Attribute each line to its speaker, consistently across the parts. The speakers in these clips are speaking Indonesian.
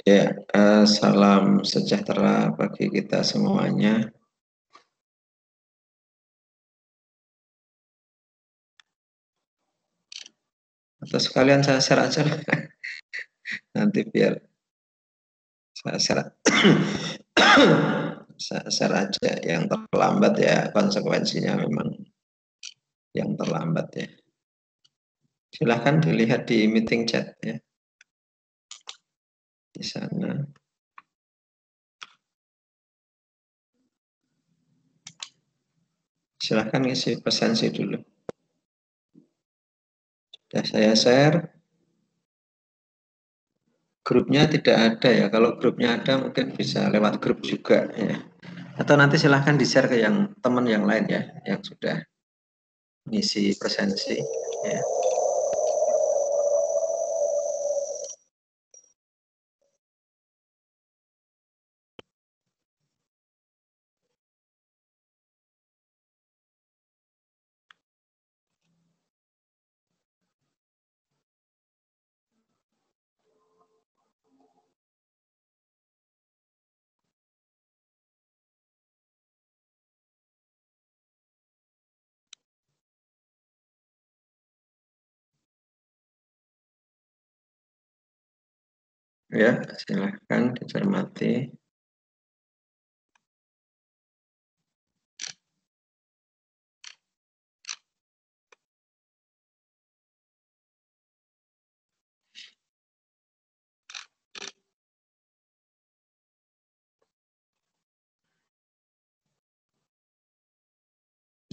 Speaker 1: Ya, salam sejahtera bagi kita semuanya. Atau sekalian saya share aja lah. Nanti biar saya share. Saya share aja yang terlambat ya, konsekuensinya memang yang terlambat ya. Silahkan dilihat di meeting chat ya. Di sana. Silahkan isi presensi dulu. Sudah saya share. Grupnya tidak ada ya. Kalau grupnya ada mungkin bisa lewat grup juga ya. Atau nanti silahkan di-share ke yang teman yang lain ya, yang sudah ngisi presensi ya. Ya, silahkan dicermati.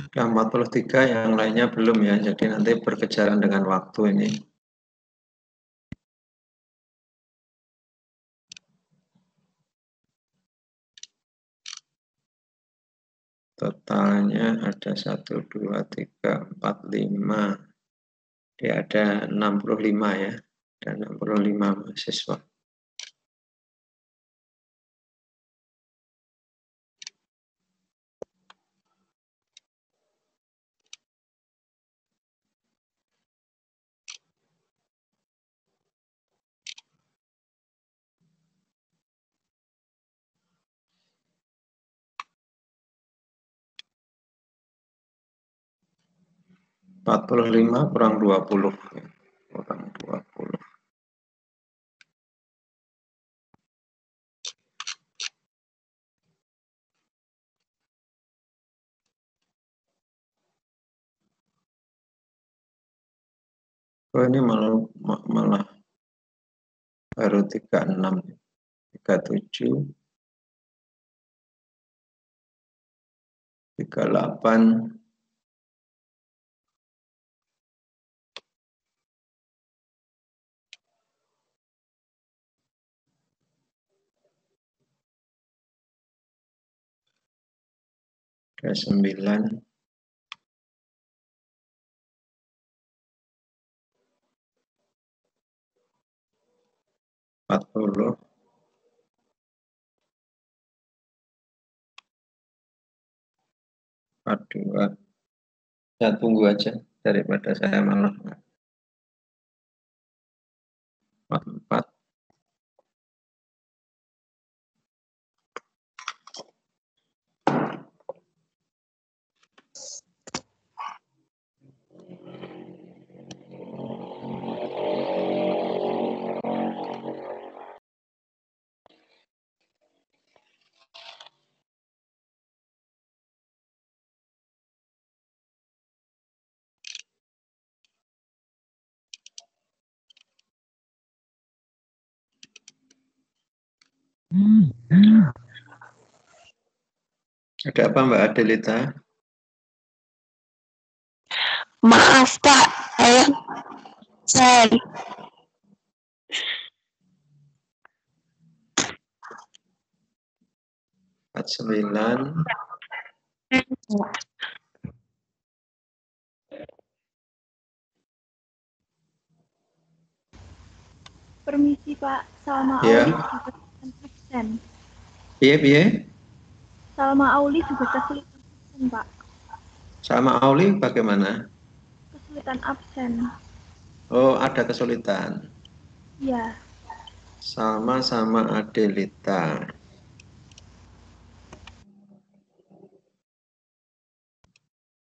Speaker 1: Sudah 43, yang lainnya belum ya. Jadi nanti berkejaran dengan waktu ini. Totalnya ada 1, 2, 3, 4, 5. Dia ada 65 ya. Ada 65 mahasiswa. Empat puluh lima kurang 20. Kurang 20. Oh, ini malah baru 36, 37, 38. Ada 9. 40. 42. Saya tunggu aja daripada saya malah 44. Ada apa Mbak Adelita?
Speaker 2: Maaf Pak, saya
Speaker 1: 49.
Speaker 3: Permisi Pak, Salma
Speaker 1: Ya.
Speaker 3: Auli juga absen.
Speaker 1: Piye?
Speaker 3: Salma Auli juga kesulitan absen Pak.
Speaker 1: Sama Auli bagaimana?
Speaker 3: Kesulitan absen.
Speaker 1: Oh, ada kesulitan.
Speaker 3: Ya.
Speaker 1: Salma sama Adelita.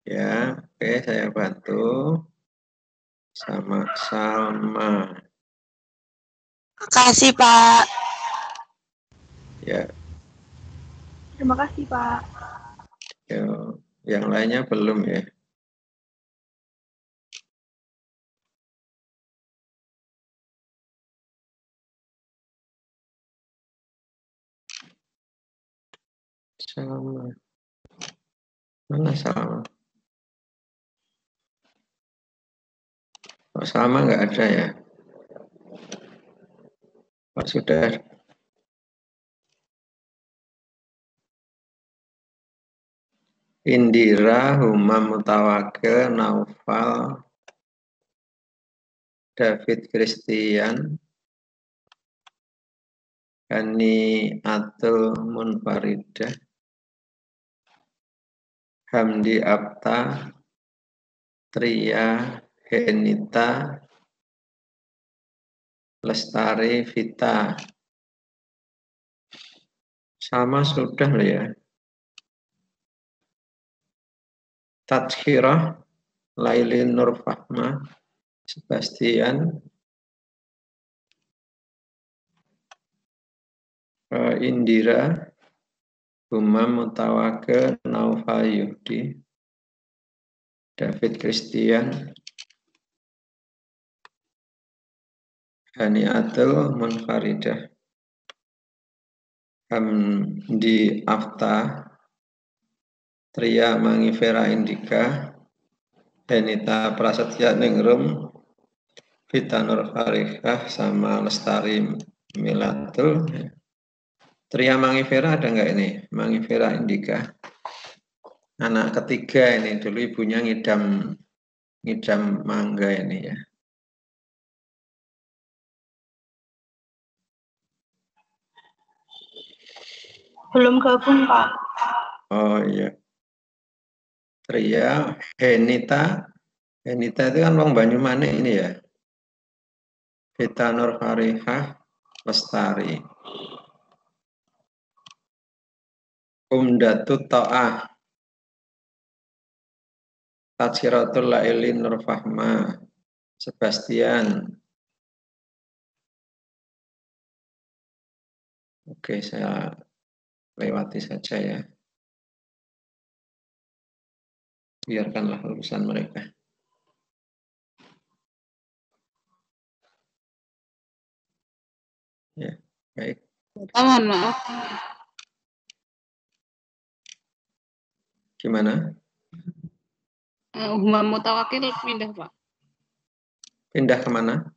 Speaker 1: Ya, oke, saya bantu. Sama Salma.
Speaker 2: Makasih, Pak.
Speaker 1: Ya,
Speaker 3: Terima kasih, Pak.
Speaker 1: ya, yang lainnya belum ya. Salma. Mana Salma? Kok Salma nggak ada ya? Pak sudah. Indira, Humam Mutawakil, Naufal, David Christian, Hani Atul Munfaridah, Hamdi Apta, Tria Henita, Lestari Vita. Sama sudah loh ya. Tadkhirah, Lailin Nurfahma, Sebastian, Indira, Humam Mutawakil, Naufal Yudi, David Christian, Hani Atul Munfaridah, Hamdi Afta, Tria Mangifera Indika, Henita Prasetya Ningrum, Vita Nur Farihah, sama Lestari Milatul. Tria Mangifera ada nggak ini? Mangifera Indika. Anak ketiga ini, dulu ibunya ngidam mangga ini ya.
Speaker 3: Belum gabung, Pak.
Speaker 1: Oh iya. Tria, Henita itu kan wong Banyumanik ini ya. Vita Nur Farihah, Lestari. Umdatut Ta'ah, Tadzkiratul Lailin Nur Fahma, Sebastian. Oke, saya lewati saja ya. Biarkanlah urusan mereka. Ya, baik.
Speaker 2: Mohon maaf.
Speaker 1: Gimana?
Speaker 2: Humam Mutawakil pindah, Pak.
Speaker 1: Pindah kemana?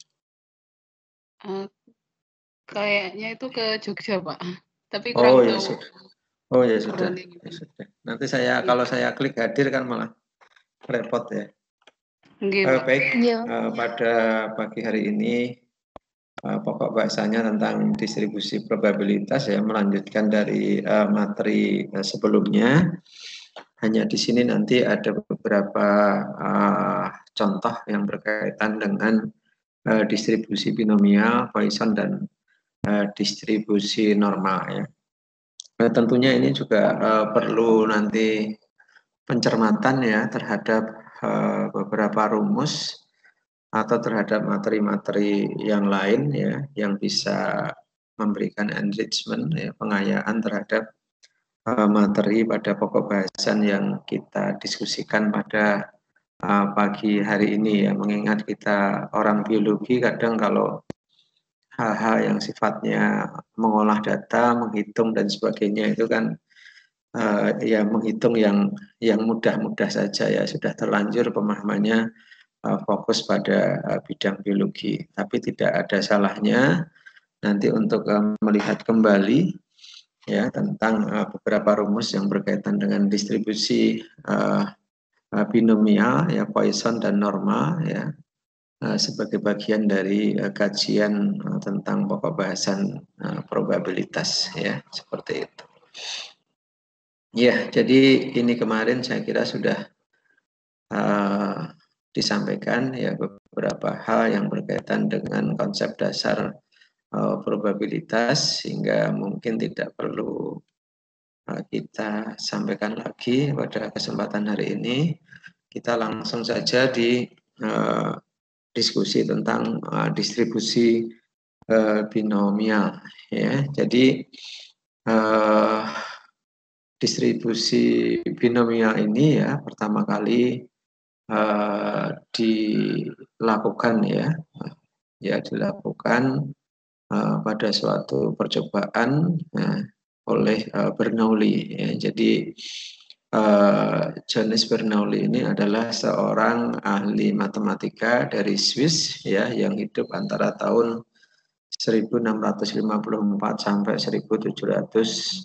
Speaker 2: Kayaknya itu ke Jogja, Pak. Tapi
Speaker 1: Oh
Speaker 2: kurang
Speaker 1: ya
Speaker 2: tahu.
Speaker 1: sudah. Oh ya sudah.
Speaker 2: Berunding.
Speaker 1: Ya, sudah. Nanti kalau saya klik hadir kan malah repot ya. Baik, pada pagi hari ini pokok bahasanya tentang distribusi probabilitas ya, melanjutkan dari materi sebelumnya. Hanya di sini nanti ada beberapa contoh yang berkaitan dengan distribusi binomial, Poisson, dan distribusi normal ya. Nah, tentunya ini juga perlu nanti pencermatan ya terhadap beberapa rumus atau terhadap materi-materi yang lain ya yang bisa memberikan enrichment ya, pengayaan terhadap materi pada pokok bahasan yang kita diskusikan pada pagi hari ini ya, mengingat kita orang biologi kadang kalau hal-hal yang sifatnya mengolah data, menghitung dan sebagainya itu kan ya menghitung yang mudah-mudah saja ya, sudah terlanjur pemahamannya fokus pada bidang biologi, tapi tidak ada salahnya nanti untuk melihat kembali ya tentang beberapa rumus yang berkaitan dengan distribusi binomial ya, Poisson dan normal ya, sebagai bagian dari kajian tentang pokok bahasan probabilitas ya, seperti itu. Ya, jadi ini kemarin saya kira sudah disampaikan ya beberapa hal yang berkaitan dengan konsep dasar probabilitas, sehingga mungkin tidak perlu kita sampaikan lagi pada kesempatan hari ini. Kita langsung saja di diskusi tentang distribusi binomial, ya. Jadi distribusi binomial ini ya pertama kali dilakukan dilakukan pada suatu percobaan oleh Bernoulli, ya. Jadi Johannes Bernoulli ini adalah seorang ahli matematika dari Swiss, ya, yang hidup antara tahun 1654 sampai 1705,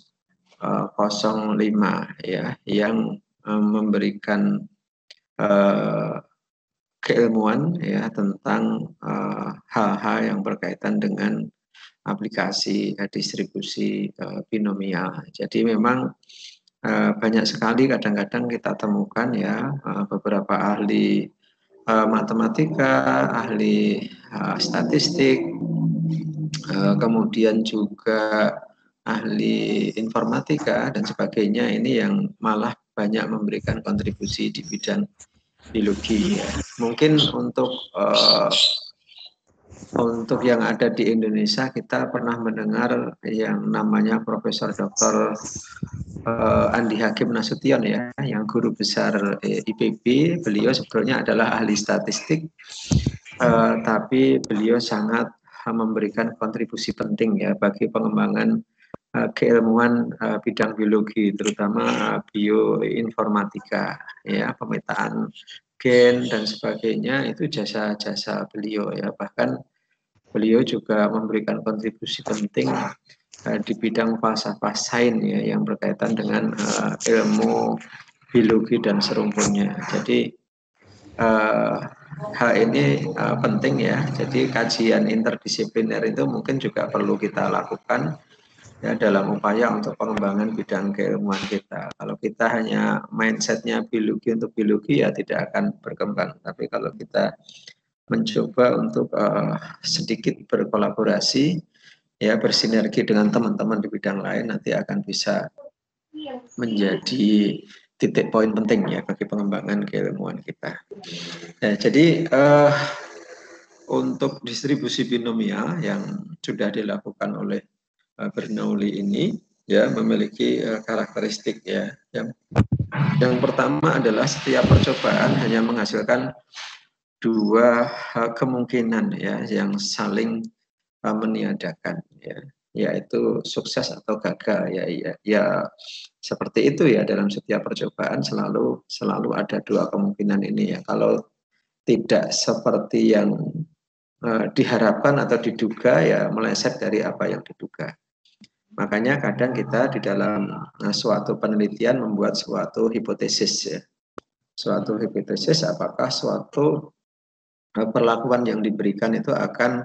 Speaker 1: ya, yang memberikan keilmuan ya tentang hal-hal yang berkaitan dengan aplikasi distribusi binomial. Jadi memang banyak sekali kadang-kadang kita temukan ya beberapa ahli matematika, ahli statistik, kemudian juga ahli informatika dan sebagainya, ini yang malah banyak memberikan kontribusi di bidang biologi, ya. Mungkin untuk yang ada di Indonesia, kita pernah mendengar yang namanya Profesor Dr. Andi Hakim Nasution, ya, yang guru besar IPB. Beliau sebetulnya adalah ahli statistik, tapi beliau sangat memberikan kontribusi penting ya bagi pengembangan keilmuan bidang biologi, terutama bioinformatika, ya, pemetaan gen dan sebagainya. Itu jasa-jasa beliau, ya. Bahkan beliau juga memberikan kontribusi penting di bidang falsafah sains, ya, yang berkaitan dengan ilmu biologi dan serumpunnya. Jadi hal ini penting, ya. Jadi kajian interdisipliner itu mungkin juga perlu kita lakukan ya dalam upaya untuk pengembangan bidang keilmuan kita. Kalau kita hanya mindsetnya biologi untuk biologi, ya tidak akan berkembang. Tapi kalau kita mencoba untuk sedikit berkolaborasi, ya, bersinergi dengan teman-teman di bidang lain, nanti akan bisa menjadi titik poin penting ya bagi pengembangan keilmuan kita. Nah, jadi untuk distribusi binomial yang sudah dilakukan oleh Bernoulli ini ya memiliki karakteristik, ya. Yang pertama adalah setiap percobaan hanya menghasilkan dua kemungkinan ya yang saling meniadakan, ya, yaitu sukses atau gagal, ya seperti itu ya. Dalam setiap percobaan selalu ada dua kemungkinan ini, ya. Kalau tidak seperti yang diharapkan atau diduga, ya meleset dari apa yang diduga. Makanya kadang kita di dalam suatu penelitian membuat suatu hipotesis, ya. Suatu hipotesis apakah suatu perlakuan yang diberikan itu akan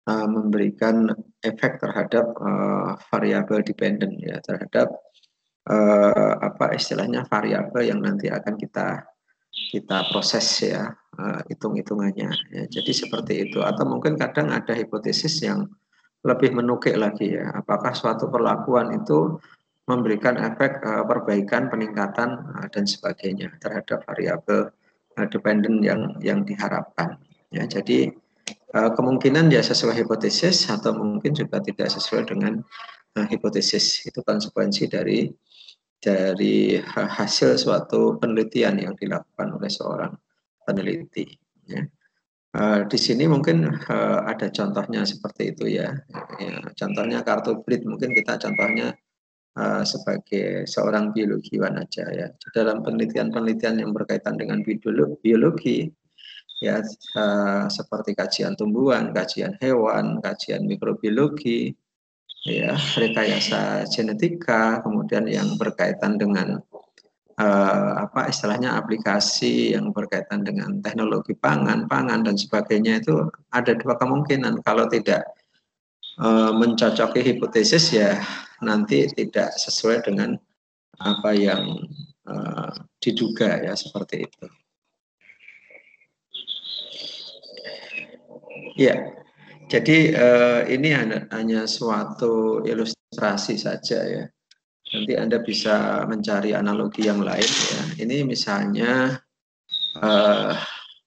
Speaker 1: memberikan efek terhadap variabel dependent, ya, terhadap apa istilahnya variabel yang nanti akan kita proses, ya, hitung-hitungannya, ya. Jadi seperti itu. Atau mungkin kadang ada hipotesis yang lebih menukik lagi, ya, apakah suatu perlakuan itu memberikan efek perbaikan, peningkatan dan sebagainya terhadap variabel dependent yang diharapkan, ya. Jadi kemungkinan ya sesuai hipotesis atau mungkin juga tidak sesuai dengan hipotesis. Itu konsekuensi dari hasil suatu penelitian yang dilakukan oleh seorang peneliti, ya. Di sini mungkin ada contohnya seperti itu, ya. Contohnya kartu Brit, mungkin kita contohnya sebagai seorang biologiwan aja, ya. Dalam penelitian-penelitian yang berkaitan dengan biologi, ya, seperti kajian tumbuhan, kajian hewan, kajian mikrobiologi, ya, rekayasa genetika, kemudian yang berkaitan dengan apa istilahnya aplikasi yang berkaitan dengan teknologi pangan dan sebagainya, itu ada dua kemungkinan. Kalau tidak mencocoki hipotesis, ya nanti tidak sesuai dengan apa yang diduga, ya, seperti itu. Ya, Jadi ini hanya suatu ilustrasi saja ya. Nanti Anda bisa mencari analogi yang lain ya. Ini misalnya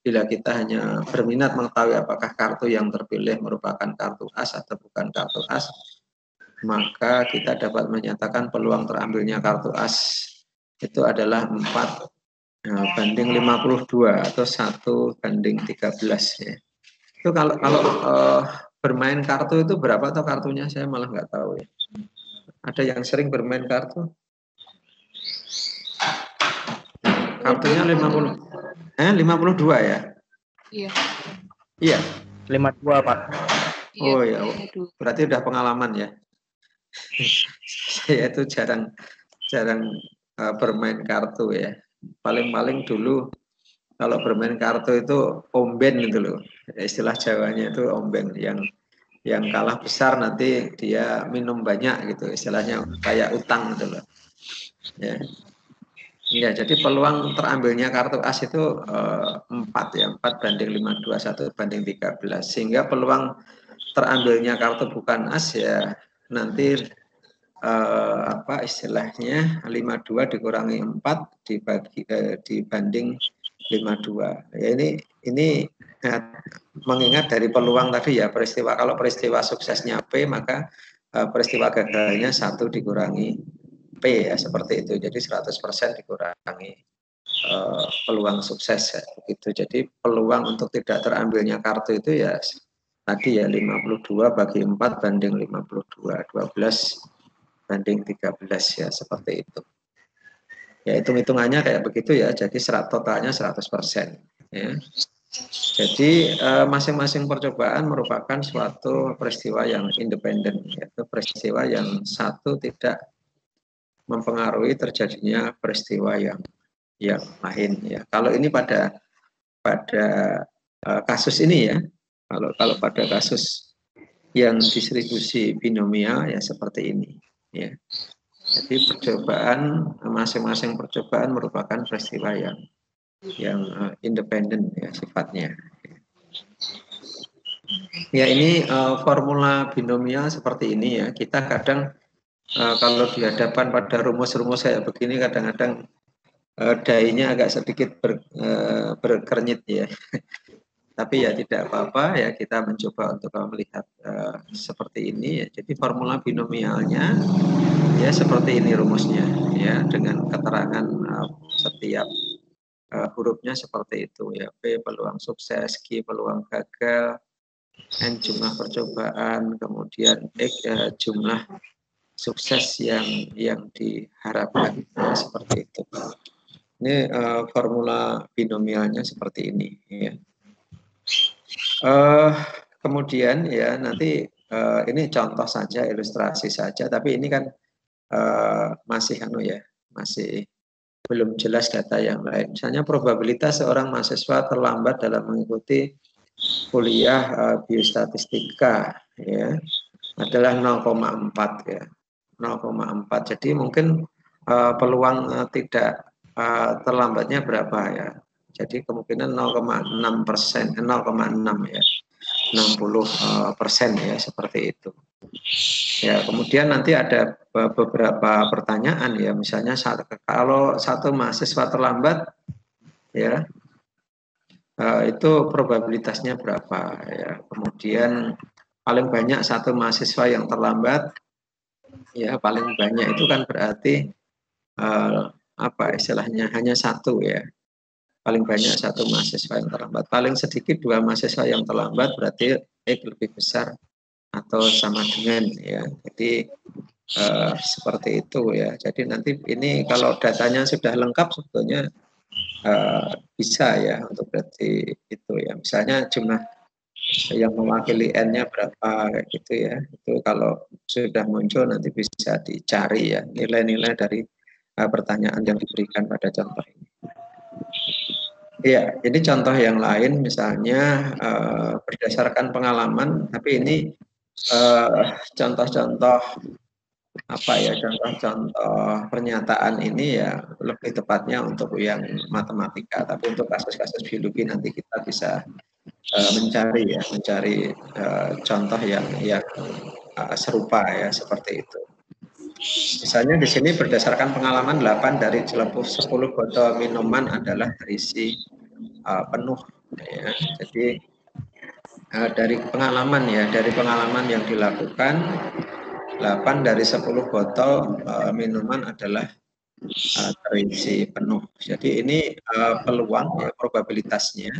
Speaker 1: bila kita hanya berminat mengetahui apakah kartu yang terpilih merupakan kartu as atau bukan kartu as, maka kita dapat menyatakan peluang terambilnya kartu as itu adalah 4 banding 52 atau 1 banding 13 ya. Itu kalau bermain kartu itu berapa atau kartunya saya malah nggak tahu ya. Ada yang sering bermain kartu? Kartunya 50. 52 ya?
Speaker 2: Iya.
Speaker 1: Iya.
Speaker 4: 52 Pak.
Speaker 1: Oh ya, berarti udah pengalaman ya. Saya itu jarang bermain kartu ya. Paling-paling dulu kalau bermain kartu itu omben gitu loh. Istilah Jawanya itu omben, yang kalah besar nanti dia minum banyak gitu. Istilahnya kayak utang gitu loh. Ya. Ya, jadi peluang terambilnya kartu as itu 4 ya, 4 banding 52, 1 banding 13. Sehingga peluang terambilnya kartu bukan as ya nanti apa istilahnya 52 dikurangi 4 dibanding 52. Ya ini mengingat dari peluang tadi ya, peristiwa kalau peristiwa suksesnya P maka peristiwa gagalnya 1 dikurangi P ya, seperti itu. Jadi 100% dikurangi peluang sukses ya, begitu. Jadi peluang untuk tidak terambilnya kartu itu ya tadi ya 52 bagi 4 banding 52, 12 banding 13 ya, seperti itu. Ya hitung-hitungannya kayak begitu ya, jadi totalnya 100% ya. Jadi masing-masing percobaan merupakan suatu peristiwa yang independen, yaitu peristiwa yang satu tidak mempengaruhi terjadinya peristiwa yang lain ya. Kalau ini pada kasus ini ya, kalau pada kasus yang distribusi binomial ya seperti ini ya. Jadi percobaan masing-masing percobaan merupakan peristiwa yang independen ya sifatnya. Ya ini formula binomial seperti ini ya. Kita kadang kalau dihadapkan pada rumus-rumus kayak begini kadang-kadang dainya agak sedikit berkernyit ya. Tapi ya tidak apa-apa ya, kita mencoba untuk melihat seperti ini ya. Jadi formula binomialnya ya seperti ini rumusnya ya, dengan keterangan setiap hurufnya seperti itu ya. P peluang sukses, Q peluang gagal, N jumlah percobaan, kemudian X jumlah sukses yang diharapkan ya, seperti itu. Ini formula binomialnya seperti ini ya. Kemudian ya nanti ini contoh saja, ilustrasi saja, tapi ini kan masih masih belum jelas data yang lain. Misalnya probabilitas seorang mahasiswa terlambat dalam mengikuti kuliah biostatistika ya adalah 0,4 ya, 0,4. Jadi mungkin peluang tidak terlambatnya berapa ya? Jadi kemungkinan 0,6%, 0,6 ya, 60% ya, seperti itu. Ya, kemudian nanti ada beberapa pertanyaan ya, misalnya kalau satu mahasiswa terlambat ya, itu probabilitasnya berapa ya. Kemudian paling banyak satu mahasiswa yang terlambat ya, paling banyak itu kan berarti apa istilahnya hanya satu ya. Paling banyak satu mahasiswa yang terlambat, paling sedikit 2 mahasiswa yang terlambat, berarti X lebih besar atau sama dengan ya. Jadi seperti itu ya. Jadi nanti ini kalau datanya sudah lengkap sebetulnya bisa ya untuk berarti itu ya. Misalnya jumlah yang mewakili N-nya berapa kayak gitu ya. Itu kalau sudah muncul nanti bisa dicari ya nilai-nilai dari pertanyaan yang diberikan pada contoh ini. Ya, ini contoh yang lain misalnya berdasarkan pengalaman, tapi ini contoh-contoh apa ya, contoh-contoh pernyataan ini ya lebih tepatnya untuk yang matematika, tapi untuk kasus-kasus biologi nanti kita bisa mencari contoh yang serupa ya seperti itu. Misalnya di sini berdasarkan pengalaman 8 dari 10 botol minuman adalah terisi penuh ya. Jadi dari pengalaman yang dilakukan 8 dari 10 botol minuman adalah terisi penuh. Jadi ini peluang ya, probabilitasnya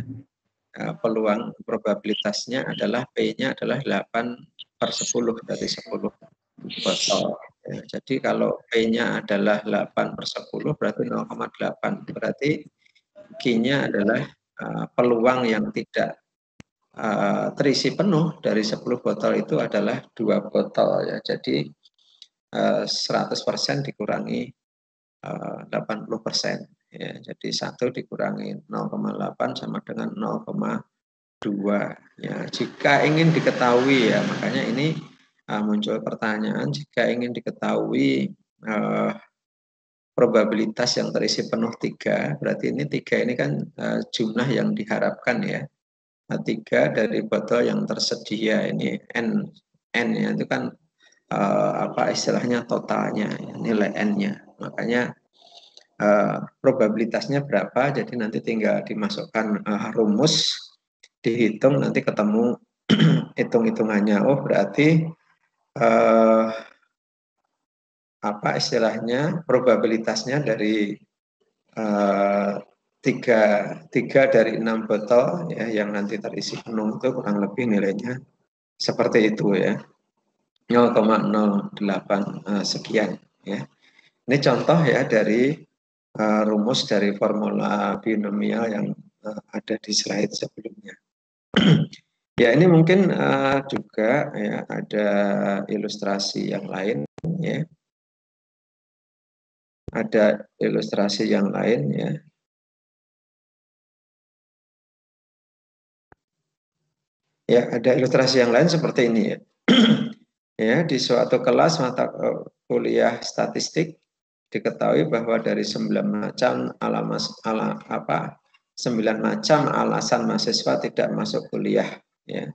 Speaker 1: adalah P-nya adalah 8/10 dari 10 botol. Ya, jadi kalau P-nya adalah 8/10 berarti 0,8. Berarti Q-nya adalah peluang yang tidak terisi penuh dari 10 botol itu adalah 2 botol ya. Jadi 100% dikurangi 80%. Ya, jadi 1 dikurangi 0,8 sama dengan 0,2. Ya, jika ingin diketahui ya, makanya ini muncul pertanyaan, jika ingin diketahui probabilitas yang terisi penuh 3, berarti ini 3 ini kan jumlah yang diharapkan ya. 3 dari botol yang tersedia ini N ya, itu kan istilahnya totalnya, ya, nilai N-nya. Makanya probabilitasnya berapa, jadi nanti tinggal dimasukkan rumus, dihitung, nanti ketemu hitung-hitungannya. Oh berarti istilahnya probabilitasnya dari 3 dari 6 botol ya yang nanti terisi penuh itu kurang lebih nilainya seperti itu ya, 0,08 sekian ya. Ini contoh ya dari rumus dari formula binomial yang ada di slide sebelumnya. Ya ini mungkin juga ya ada ilustrasi yang lain ya. Ada ilustrasi yang lain ya. Ya, ada ilustrasi yang lain seperti ini ya. Ya, di suatu kelas mata kuliah statistik diketahui bahwa dari 9 macam 9 macam alasan mahasiswa tidak masuk kuliah ya.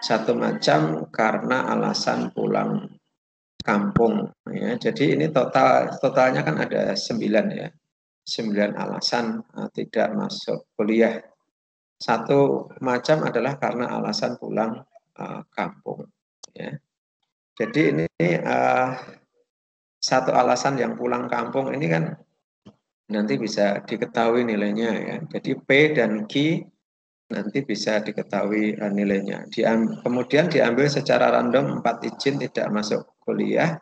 Speaker 1: 1 macam karena alasan pulang kampung ya. Jadi ini totalnya kan ada 9 ya. 9 alasan tidak masuk kuliah. 1 macam adalah karena alasan pulang kampung ya. Jadi ini 1 alasan yang pulang kampung ini kan nanti bisa diketahui nilainya ya. Jadi P dan Q nanti bisa diketahui nilainya. Kemudian diambil secara random 4 izin tidak masuk kuliah.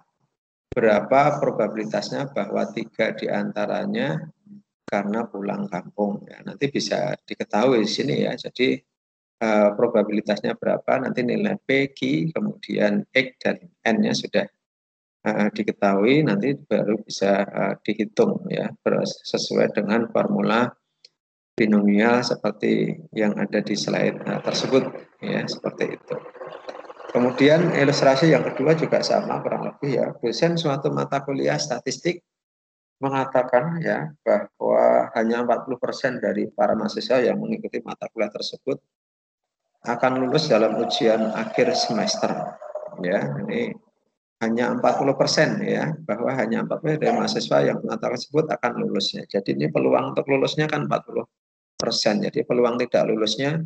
Speaker 1: Berapa probabilitasnya bahwa 3 diantaranya karena pulang kampung ya. Nanti bisa diketahui di sini ya. Jadi probabilitasnya berapa, nanti nilai P, Q, kemudian X dan N-nya sudah diketahui, nanti baru bisa dihitung ya sesuai dengan formula binomial seperti yang ada di slide tersebut ya, seperti itu. Kemudian ilustrasi yang kedua juga sama kurang lebih ya. Dosen suatu mata kuliah statistik mengatakan ya bahwa hanya 40% dari para mahasiswa yang mengikuti mata kuliah tersebut akan lulus dalam ujian akhir semester ya. Ini hanya 40% ya, bahwa hanya 40% dari mahasiswa yang mata tersebut akan lulus ya. Jadi ini peluang untuk lulusnya kan 40%. Jadi peluang tidak lulusnya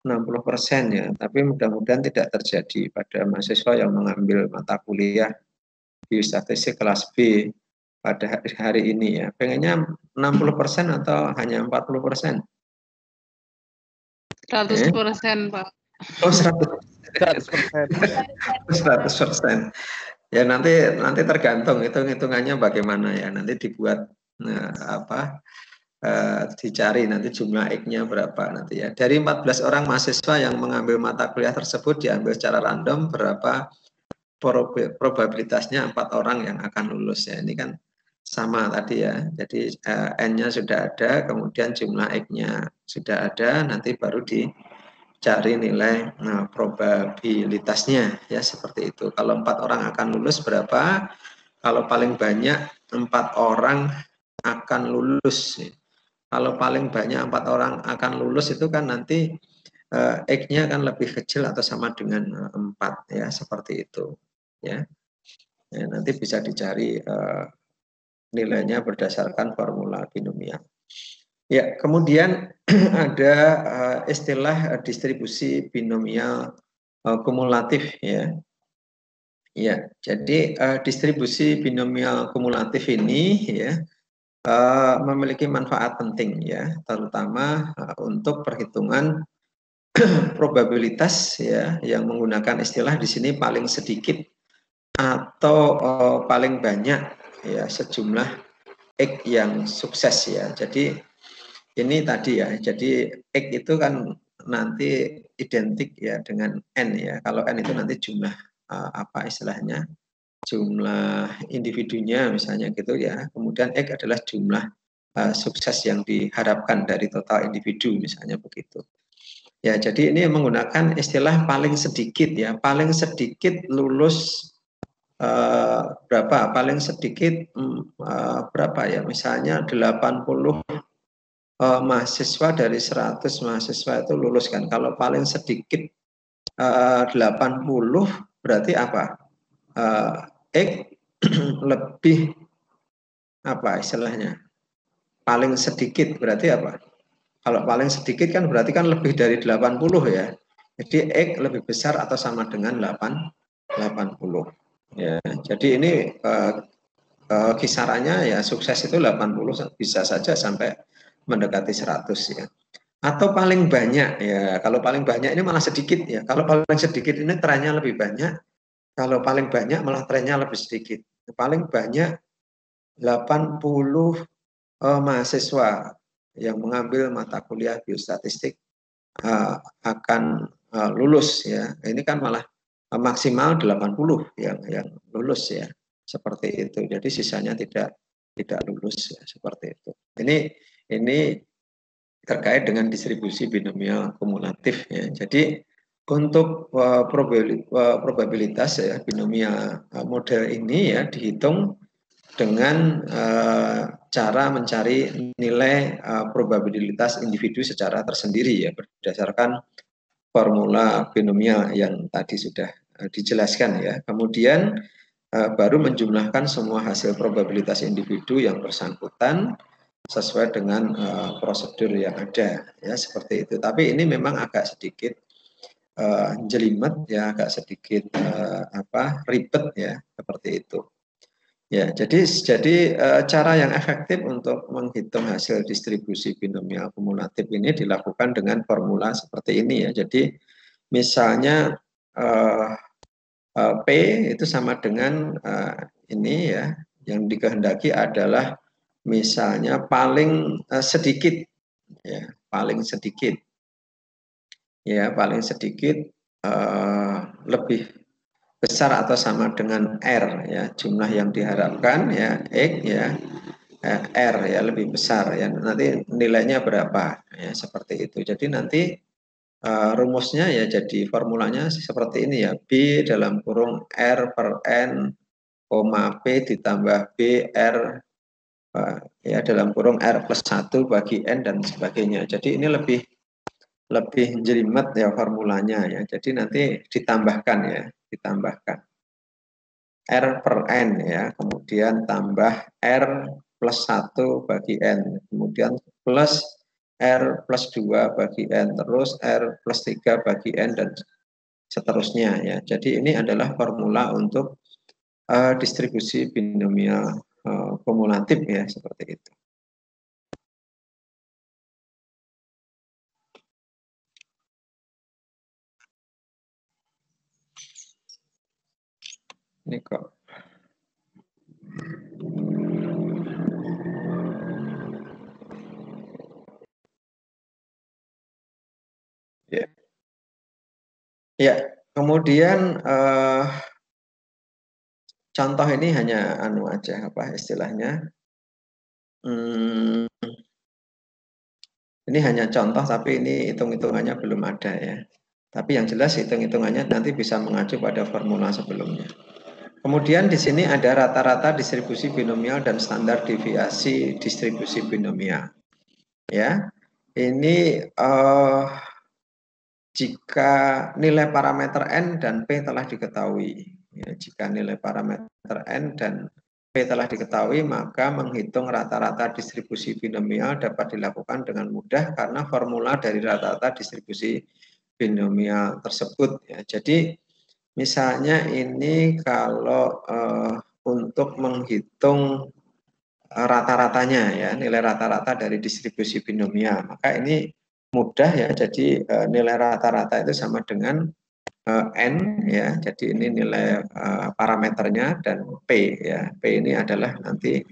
Speaker 1: 60% ya. Tapi mudah-mudahan tidak terjadi pada mahasiswa yang mengambil mata kuliah biostatistik kelas B pada hari ini ya. Pengennya 60% atau hanya 40%?
Speaker 2: 100%, Pak.
Speaker 1: Oh, 100%. 100%. Ya nanti tergantung hitung-hitungannya bagaimana ya. Nanti dibuat dicari nanti jumlah X-nya berapa nanti ya. Dari 14 orang mahasiswa yang mengambil mata kuliah tersebut diambil secara random, berapa probabilitasnya 4 orang yang akan lulus ya. Ini kan sama tadi ya. Jadi N-nya sudah ada, kemudian jumlah X-nya sudah ada, nanti baru dicari nilai probabilitasnya ya, seperti itu. Kalau 4 orang akan lulus berapa? Kalau paling banyak 4 orang akan lulus. Kalau paling banyak 4 orang akan lulus itu kan nanti X-nya kan lebih kecil atau sama dengan 4 ya, seperti itu ya. Ya, nanti bisa dicari nilainya berdasarkan formula binomial. Ya, kemudian ada istilah distribusi binomial kumulatif ya. Ya, jadi distribusi binomial kumulatif ini ya memiliki manfaat penting ya, terutama untuk perhitungan probabilitas ya, yang menggunakan istilah di sini paling sedikit atau paling banyak ya sejumlah X yang sukses ya. Jadi ini tadi ya, jadi X itu kan nanti identik ya dengan N ya. Kalau N itu nanti jumlah apa istilahnya, jumlah individunya misalnya gitu ya. Kemudian X adalah jumlah sukses yang diharapkan dari total individu misalnya begitu. Ya, jadi ini menggunakan istilah paling sedikit ya, paling sedikit lulus berapa? Paling sedikit berapa ya? Misalnya 80 mahasiswa dari 100 mahasiswa itu lulus kan. Kalau paling sedikit 80 berarti apa? X lebih apa istilahnya? Paling sedikit berarti apa? Kalau paling sedikit kan berarti kan lebih dari 80 ya. Jadi X lebih besar atau sama dengan 80. Ya, jadi ini kisarannya ya sukses itu 80 bisa saja sampai mendekati 100 ya. Atau paling banyak ya. Kalau paling banyak ini malah sedikit ya. Kalau paling sedikit ini trennya lebih banyak. Kalau paling banyak malah trennya lebih sedikit. Paling banyak 80 mahasiswa yang mengambil mata kuliah biostatistik akan lulus ya. Ini kan malah maksimal 80 yang lulus ya. Seperti itu. Jadi sisanya tidak lulus ya, seperti itu. Ini terkait dengan distribusi binomial kumulatif ya. Jadi untuk probabilitas ya binomial model ini ya dihitung dengan cara mencari nilai probabilitas individu secara tersendiri ya berdasarkan formula binomial yang tadi sudah dijelaskan ya. Kemudian baru menjumlahkan semua hasil probabilitas individu yang bersangkutan sesuai dengan prosedur yang ada ya seperti itu. Tapi ini memang agak sedikit jelimet ya, agak sedikit ribet ya seperti itu. Ya, jadi cara yang efektif untuk menghitung hasil distribusi binomial kumulatif ini dilakukan dengan formula seperti ini ya. Jadi misalnya P itu sama dengan ini ya, yang dikehendaki adalah misalnya paling sedikit ya, paling sedikit ya, paling sedikit lebih besar atau sama dengan R ya, jumlah yang diharapkan ya X ya, R ya lebih besar ya, nanti nilainya berapa ya, seperti itu. Jadi nanti rumusnya ya, jadi formulanya seperti ini ya, B dalam kurung R per N, P ditambah B R ya dalam kurung R plus 1 bagi N dan sebagainya. Jadi ini lebih jelimet ya formulanya ya. Jadi nanti ditambahkan ya, ditambahkan R per N ya, kemudian tambah R plus 1 bagi N, kemudian plus R plus 2 bagi N, terus R plus 3 bagi N, dan seterusnya ya. Jadi ini adalah formula untuk distribusi binomial kumulatif ya, seperti itu. Ini kok ya. Ya, kemudian contoh ini hanya anu aja apa istilahnya. Ini hanya contoh, tapi ini hitung-hitungannya belum ada ya. Tapi yang jelas hitung-hitungannya nanti bisa mengacu pada formula sebelumnya. Kemudian di sini ada rata-rata distribusi binomial dan standar deviasi distribusi binomial. Ya, ini jika nilai parameter N dan P telah diketahui. Ya, jika nilai parameter N dan P telah diketahui, maka menghitung rata-rata distribusi binomial dapat dilakukan dengan mudah karena formula dari rata-rata distribusi binomial tersebut. Ya, jadi misalnya ini kalau untuk menghitung rata-ratanya ya, nilai rata-rata dari distribusi binomial, maka ini mudah ya. Jadi nilai rata-rata itu sama dengan N ya. Jadi ini nilai parameternya dan P ya. P ini adalah nanti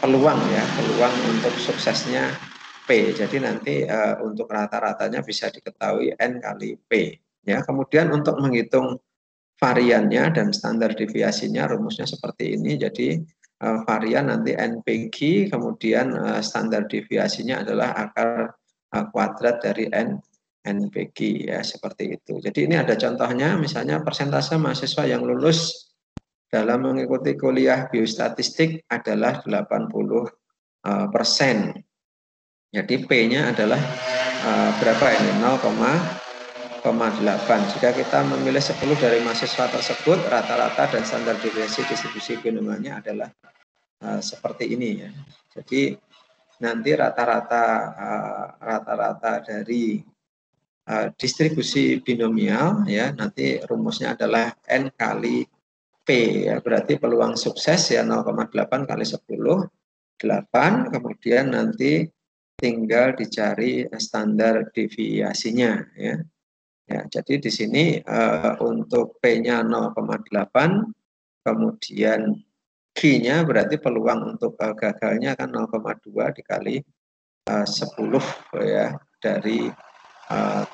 Speaker 1: peluang ya, peluang untuk suksesnya P. Jadi nanti untuk rata-ratanya bisa diketahui N kali P ya. Kemudian untuk menghitung variannya dan standar deviasinya rumusnya seperti ini. Jadi varian nanti NPG, kemudian standar deviasinya adalah akar kuadrat dari NPG ya, seperti itu. Jadi ini ada contohnya, misalnya persentase mahasiswa yang lulus dalam mengikuti kuliah biostatistik adalah 80%. Jadi P-nya adalah berapa ini? 0,8. Jika kita memilih 10 dari mahasiswa tersebut, rata-rata dan standar deviasi distribusi binomialnya adalah seperti ini ya. Jadi nanti rata-rata dari distribusi binomial ya, nanti rumusnya adalah N kali P ya, berarti peluang sukses ya 0,8 kali 10, 8, kemudian nanti tinggal dicari standar deviasinya ya. Ya, jadi di sini untuk P-nya 0,8, kemudian Q-nya berarti peluang untuk gagalnya kan 0,2 dikali 10 ya, dari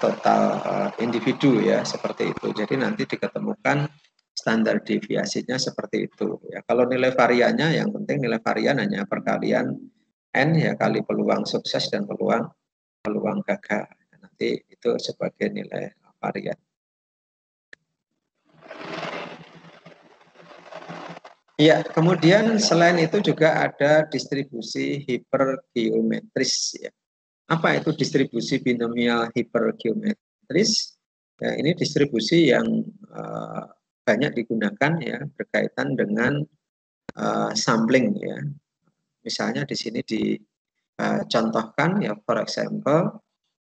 Speaker 1: total individu ya, seperti itu. Jadi nanti diketemukan standar deviasinya seperti itu ya. Kalau nilai variannya, yang penting nilai varian hanya perkalian N ya, kali peluang sukses dan peluang gagal. Nanti itu sebagai nilai varian. Ya, kemudian selain itu juga ada distribusi hipergeometris ya. Apa itu distribusi binomial hipergeometris? Ya, ini distribusi yang banyak digunakan ya, berkaitan dengan sampling ya. Misalnya di sini dicontohkan ya, for example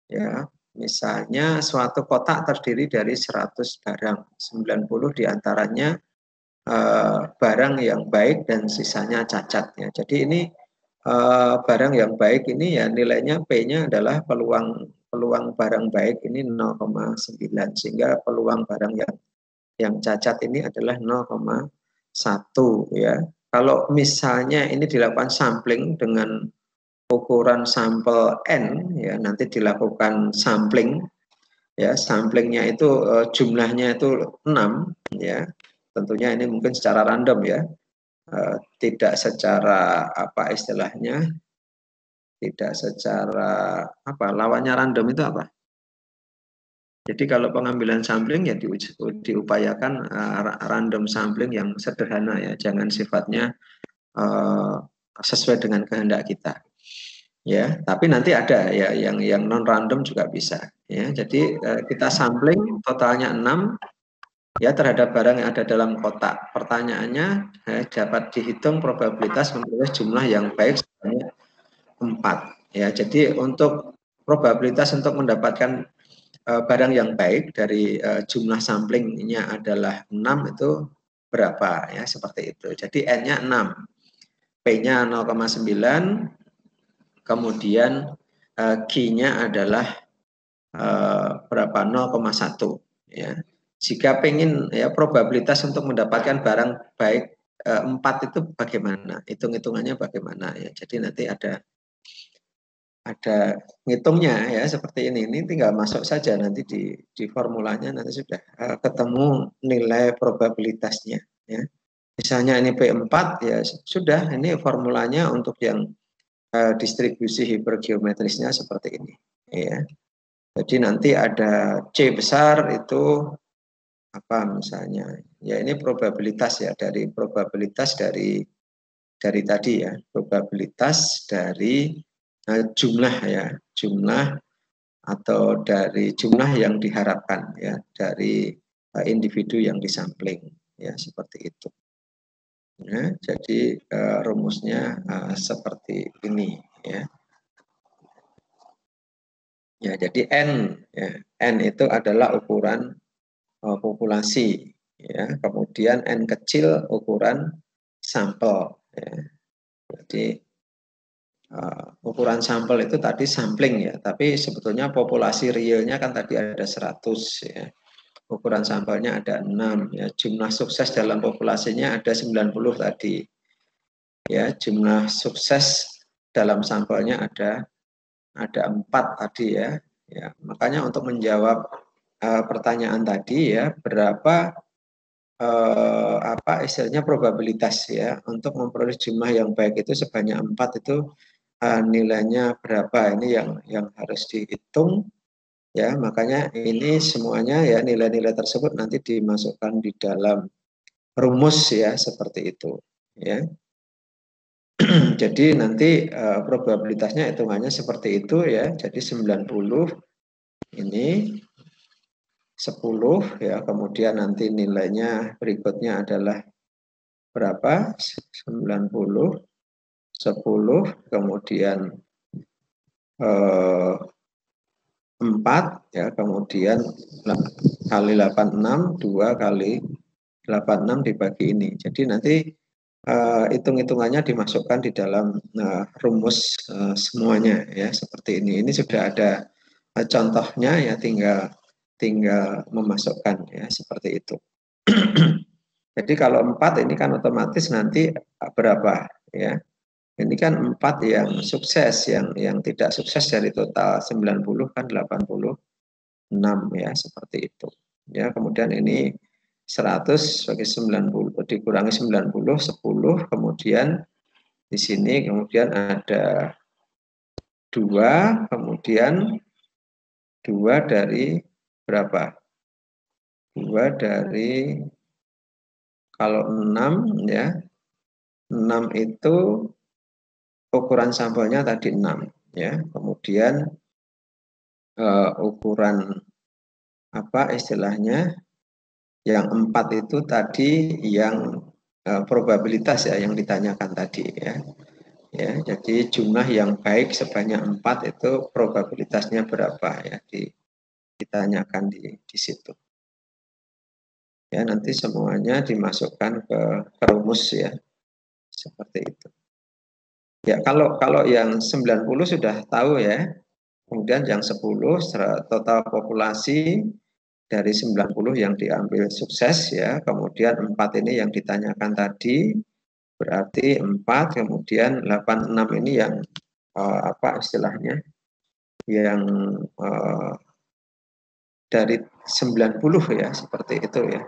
Speaker 1: ya, misalnya suatu kotak terdiri dari 100 barang, 90 diantaranya barang yang baik dan sisanya cacat ya. Jadi ini barang yang baik ini ya nilainya P-nya adalah peluang barang baik ini 0,9, sehingga peluang barang yang cacat ini adalah 0,1 ya. Kalau misalnya ini dilakukan sampling dengan ukuran sampel N ya, nanti dilakukan sampling ya, samplingnya itu jumlahnya itu 6 ya. Tentunya ini mungkin secara random ya, tidak secara apa istilahnya, tidak secara apa, lawannya random itu apa? Jadi kalau pengambilan sampling ya diupayakan random sampling yang sederhana ya, jangan sifatnya sesuai dengan kehendak kita. Ya, tapi nanti ada ya yang non random juga bisa ya. Jadi kita sampling totalnya 6 ya terhadap barang yang ada dalam kotak. Pertanyaannya dapat dihitung probabilitas memperoleh jumlah yang baik sebanyak 4 ya. Jadi untuk probabilitas untuk mendapatkan barang yang baik dari jumlah samplingnya adalah 6 itu berapa ya, seperti itu. Jadi N-nya 6, P-nya 0,9, kemudian Q-nya adalah berapa, 0,1 ya. Jika pengen ya probabilitas untuk mendapatkan barang baik 4 itu bagaimana, hitung-hitungannya bagaimana ya. Jadi nanti ada ngitungnya ya, seperti ini tinggal masuk saja nanti di formulanya, nanti sudah ketemu nilai probabilitasnya ya. Misalnya ini P4 ya sudah, ini formulanya untuk yang distribusi hipergeometrisnya seperti ini ya. Jadi nanti ada C besar itu apa misalnya ya, ini probabilitas ya, dari probabilitas dari tadi ya, probabilitas dari jumlah ya, jumlah atau dari jumlah yang diharapkan ya dari individu yang disampling ya seperti itu. Ya, jadi rumusnya seperti ini ya. Ya, jadi N ya, N itu adalah ukuran populasi ya. Kemudian N kecil ukuran sampel ya. Jadi ukuran sampel itu tadi sampling ya, tapi sebetulnya populasi realnya kan tadi ada 100 ya. Ukuran sampelnya ada 6 ya, jumlah sukses dalam populasinya ada 90 tadi. Ya, jumlah sukses dalam sampelnya ada 4 tadi ya. Ya, makanya untuk menjawab pertanyaan tadi ya, berapa apa istilahnya probabilitas ya untuk memperoleh jumlah yang baik itu sebanyak 4 itu nilainya berapa, ini yang harus dihitung. Ya, makanya ini semuanya ya nilai-nilai tersebut nanti dimasukkan di dalam rumus ya seperti itu ya. Jadi nanti probabilitasnya hitungannya seperti itu ya. Jadi 90 ini 10 ya, kemudian nanti nilainya berikutnya adalah berapa? 90 10 kemudian 4 ya, kemudian kali 86 2 kali 86 dibagi ini. Jadi nanti hitung-hitungannya dimasukkan di dalam rumus semuanya ya seperti ini. Ini sudah ada contohnya ya, tinggal memasukkan ya seperti itu. Jadi kalau 4 ini kan otomatis nanti berapa ya? Ini kan 4 yang sukses, yang tidak sukses dari total 90 kan 86 ya, seperti itu. Ya, kemudian ini 100 sebagai 90 dikurangi 90 10, kemudian di sini kemudian ada 2, kemudian 2 dari berapa? 2 dari kalau 6 ya. 6 itu ukuran sampelnya tadi 6 ya. Kemudian ukuran apa istilahnya yang 4 itu tadi yang probabilitas ya yang ditanyakan tadi ya. Ya, jadi jumlah yang baik sebanyak 4 itu probabilitasnya berapa ya ditanyakan di situ. Ya, nanti semuanya dimasukkan ke rumus ya. Seperti itu. Ya, kalau yang 90 sudah tahu ya. Kemudian yang 10 total populasi dari 90 yang diambil sukses ya. Kemudian 4 ini yang ditanyakan tadi berarti 4, kemudian 86 ini yang apa istilahnya? Yang dari 90 ya, seperti itu ya.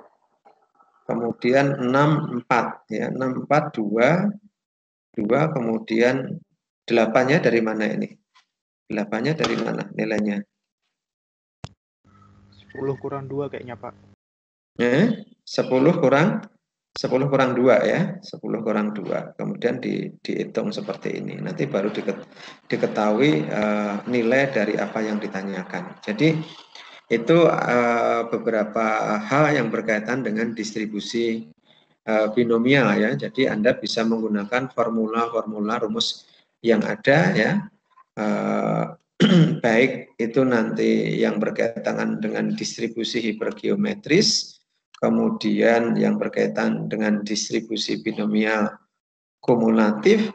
Speaker 1: Kemudian 64 ya, 64 2 kemudian 8-nya dari mana ini? 8-nya dari mana nilainya?
Speaker 4: 10 kurang 2 kayaknya, Pak.
Speaker 1: 10 kurang 2 ya. 10 kurang 2. Kemudian dihitung seperti ini. Nanti baru diketahui nilai dari apa yang ditanyakan. Jadi itu beberapa hal yang berkaitan dengan distribusi binomial ya. Jadi Anda bisa menggunakan formula-formula rumus yang ada ya. Baik itu nanti yang berkaitan dengan distribusi hipergeometris, kemudian yang berkaitan dengan distribusi binomial kumulatif,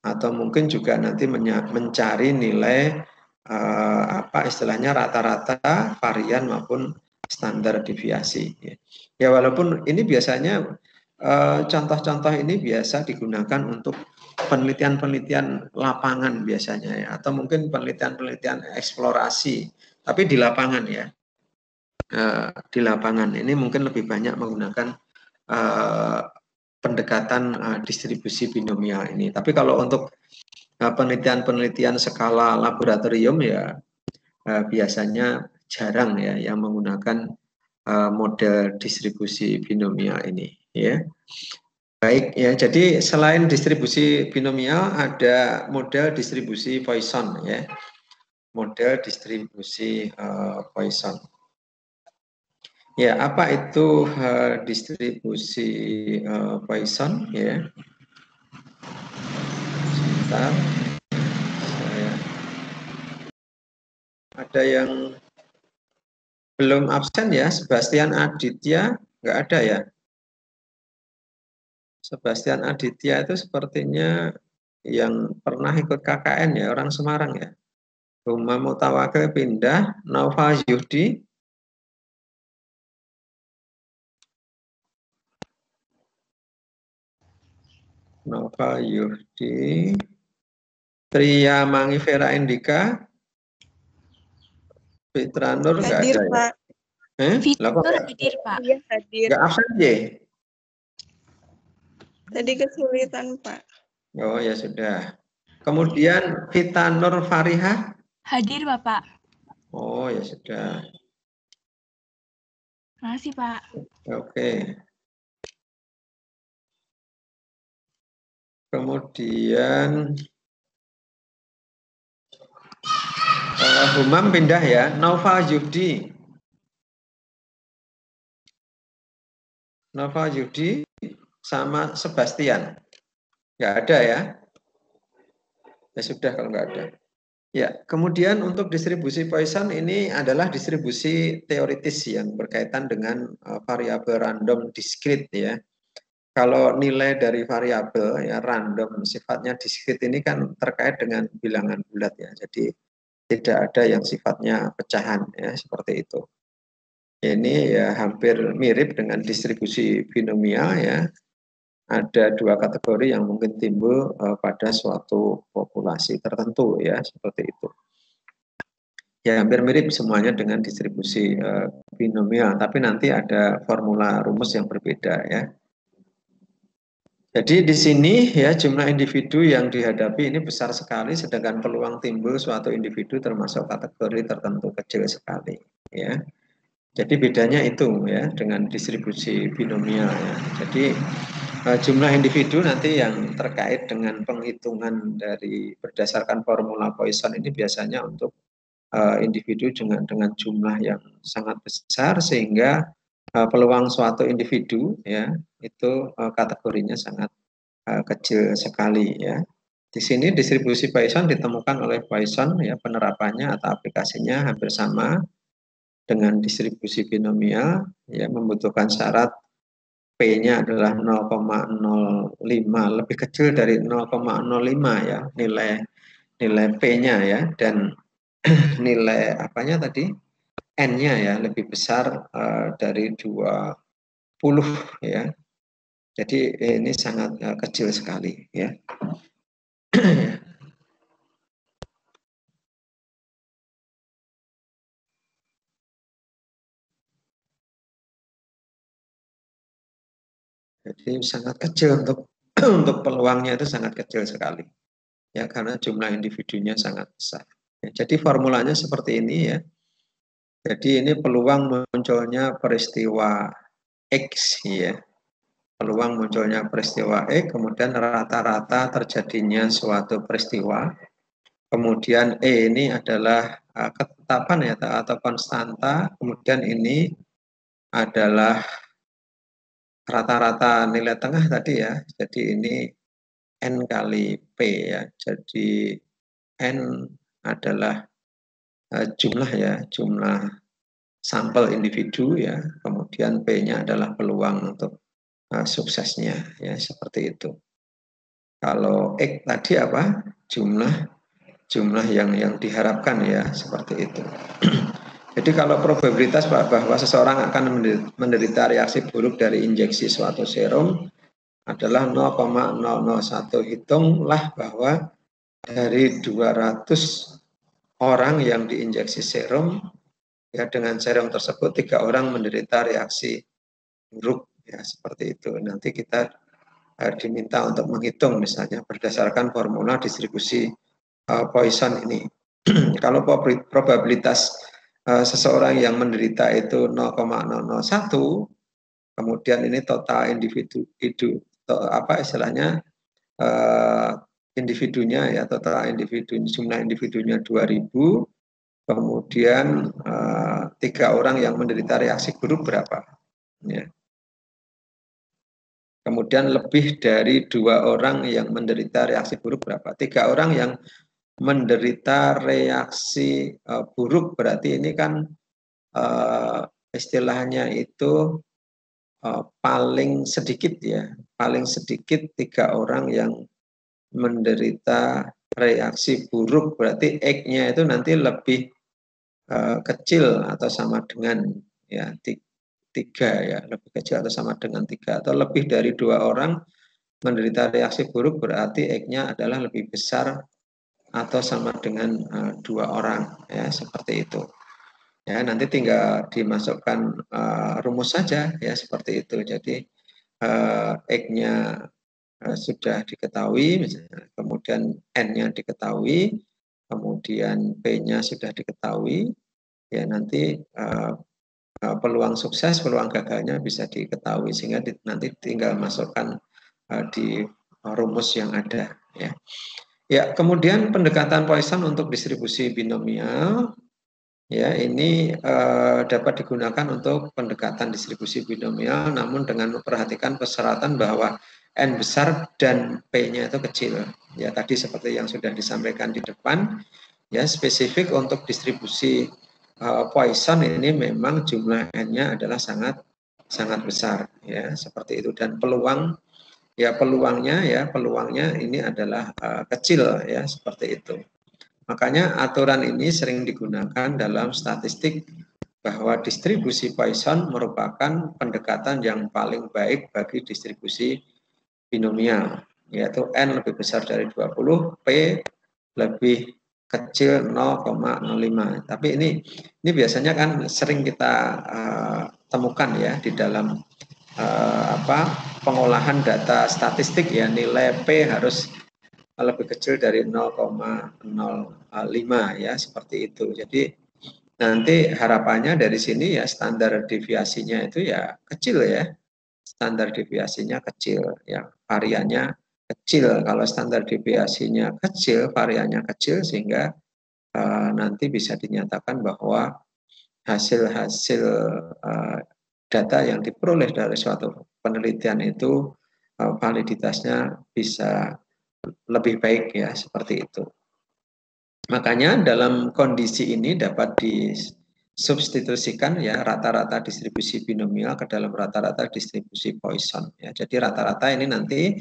Speaker 1: atau mungkin juga nanti mencari nilai apa istilahnya rata-rata varian maupun standar deviasi. Ya walaupun ini biasanya contoh-contoh ini biasa digunakan untuk penelitian-penelitian lapangan biasanya ya, atau mungkin penelitian-penelitian eksplorasi, tapi di lapangan ya. Di lapangan ini mungkin lebih banyak menggunakan pendekatan distribusi binomial ini. Tapi kalau untuk penelitian-penelitian skala laboratorium ya biasanya jarang ya yang menggunakan model distribusi binomial ini ya. Baik ya, jadi selain distribusi binomial ada model distribusi Poisson ya. model distribusi Poisson. Ya, apa itu distribusi Poisson? Ya, sebentar. Ada yang belum absen ya, Sebastian Aditya nggak ada ya. Sebastian Aditya itu sepertinya yang pernah ikut KKN ya, orang Semarang ya. Huma Mutawakil pindah, Nova Yudi, Tria Mangifera Indika, Fitra Nur nggak ada ya?
Speaker 5: Pak.
Speaker 3: Fitur hadir, Pak.
Speaker 5: Iya, hadir.
Speaker 1: Nggak absen ya?
Speaker 5: Tadi kesulitan, Pak.
Speaker 1: Oh ya sudah. Kemudian Vita Nur Fariha.
Speaker 3: Hadir, Bapak.
Speaker 1: Oh ya sudah.
Speaker 3: Makasih, Pak.
Speaker 1: Oke. Kemudian Humam pindah ya. Nova Yudi. Nova Yudi sama Sebastian. Nggak ada ya. Ya sudah kalau nggak ada. Ya, kemudian untuk distribusi Poisson ini adalah distribusi teoritis yang berkaitan dengan variabel random diskrit ya. Kalau nilai dari variabel ya random sifatnya diskrit ini kan terkait dengan bilangan bulat ya. Jadi tidak ada yang sifatnya pecahan ya seperti itu. Ini ya hampir mirip dengan distribusi binomial ya. Ada dua kategori yang mungkin timbul pada suatu populasi tertentu ya seperti itu. Ya hampir mirip semuanya dengan distribusi binomial, tapi nanti ada formula rumus yang berbeda ya. Jadi di sini ya jumlah individu yang dihadapi ini besar sekali, sedangkan peluang timbul suatu individu termasuk kategori tertentu kecil sekali ya. Jadi bedanya itu ya dengan distribusi binomial ya. Jadi jumlah individu nanti yang terkait dengan penghitungan dari berdasarkan formula Poisson ini biasanya untuk individu dengan jumlah yang sangat besar sehingga peluang suatu individu ya itu kategorinya sangat kecil sekali ya. Di sini distribusi Poisson ditemukan oleh Poisson ya penerapannya atau aplikasinya hampir sama dengan distribusi binomial ya membutuhkan syarat P-nya adalah 0,05 lebih kecil dari 0,05 ya nilai P-nya ya dan nilai apanya tadi N-nya ya lebih besar dari 20 ya. Jadi ini sangat kecil sekali ya. Jadi sangat kecil untuk untuk peluangnya itu sangat kecil sekali. Ya karena jumlah individunya sangat besar. Ya, jadi formulanya seperti ini ya. Jadi ini peluang munculnya peristiwa X ya. Peluang munculnya peristiwa X, kemudian rata-rata terjadinya suatu peristiwa. Kemudian E ini adalah ketetapan ya atau konstanta, kemudian ini adalah rata-rata nilai tengah tadi ya. Jadi ini N kali P ya. Jadi N adalah jumlah ya, jumlah sampel individu ya. Kemudian P-nya adalah peluang untuk suksesnya ya, seperti itu. Kalau X tadi apa? Jumlah yang diharapkan ya, seperti itu. Jadi kalau probabilitas bahwa seseorang akan menderita reaksi buruk dari injeksi suatu serum adalah 0,001. Hitunglah bahwa dari 200 orang yang diinjeksi serum, ya dengan serum tersebut 3 orang menderita reaksi buruk, ya seperti itu. Nanti kita diminta untuk menghitung misalnya berdasarkan formula distribusi Poisson ini. Kalau probabilitas seseorang yang menderita itu 0,001, kemudian ini total individu apa istilahnya individunya ya total individu jumlah individunya 2000, Kemudian 3 orang yang menderita reaksi buruk berapa? Ya. Kemudian lebih dari 2 orang yang menderita reaksi buruk berapa? 3 orang yang menderita reaksi buruk berarti ini kan istilahnya itu paling sedikit ya, paling sedikit 3 orang yang menderita reaksi buruk berarti X-nya itu nanti lebih kecil atau sama dengan ya 3 ya, lebih kecil atau sama dengan 3 atau lebih dari 2 orang menderita reaksi buruk berarti X-nya adalah lebih besar atau sama dengan 2 orang ya, seperti itu. Ya, nanti tinggal dimasukkan rumus saja ya, seperti itu. Jadi X-nya sudah diketahui, misalnya, kemudian N-nya diketahui, kemudian P-nya sudah diketahui, ya nanti peluang sukses, peluang gagalnya bisa diketahui sehingga nanti tinggal masukkan di rumus yang ada. Ya, ya kemudian pendekatan Poisson untuk distribusi binomial. Ya, ini dapat digunakan untuk pendekatan distribusi binomial, namun dengan memperhatikan persyaratan bahwa N besar dan P-nya itu kecil. Ya, tadi seperti yang sudah disampaikan di depan, ya spesifik untuk distribusi Poisson ini memang jumlah N-nya adalah sangat besar, ya seperti itu. Dan peluangnya ini adalah kecil, ya seperti itu. Makanya aturan ini sering digunakan dalam statistik bahwa distribusi Poisson merupakan pendekatan yang paling baik bagi distribusi binomial, yaitu N lebih besar dari 20, P lebih kecil 0,05. Tapi ini biasanya kan sering kita temukan ya di dalam pengolahan data statistik ya, nilai P harus lebih kecil dari 0,05 ya, seperti itu. Jadi nanti harapannya dari sini ya standar deviasinya itu ya kecil ya. Standar deviasinya kecil ya, variannya kecil. Kalau standar deviasinya kecil, variannya kecil sehingga nanti bisa dinyatakan bahwa hasil-hasil data yang diperoleh dari suatu penelitian itu validitasnya bisa lebih baik ya, seperti itu. Makanya dalam kondisi ini dapat disubstitusikan ya rata-rata distribusi binomial ke dalam rata-rata distribusi Poisson ya. Jadi rata-rata ini nanti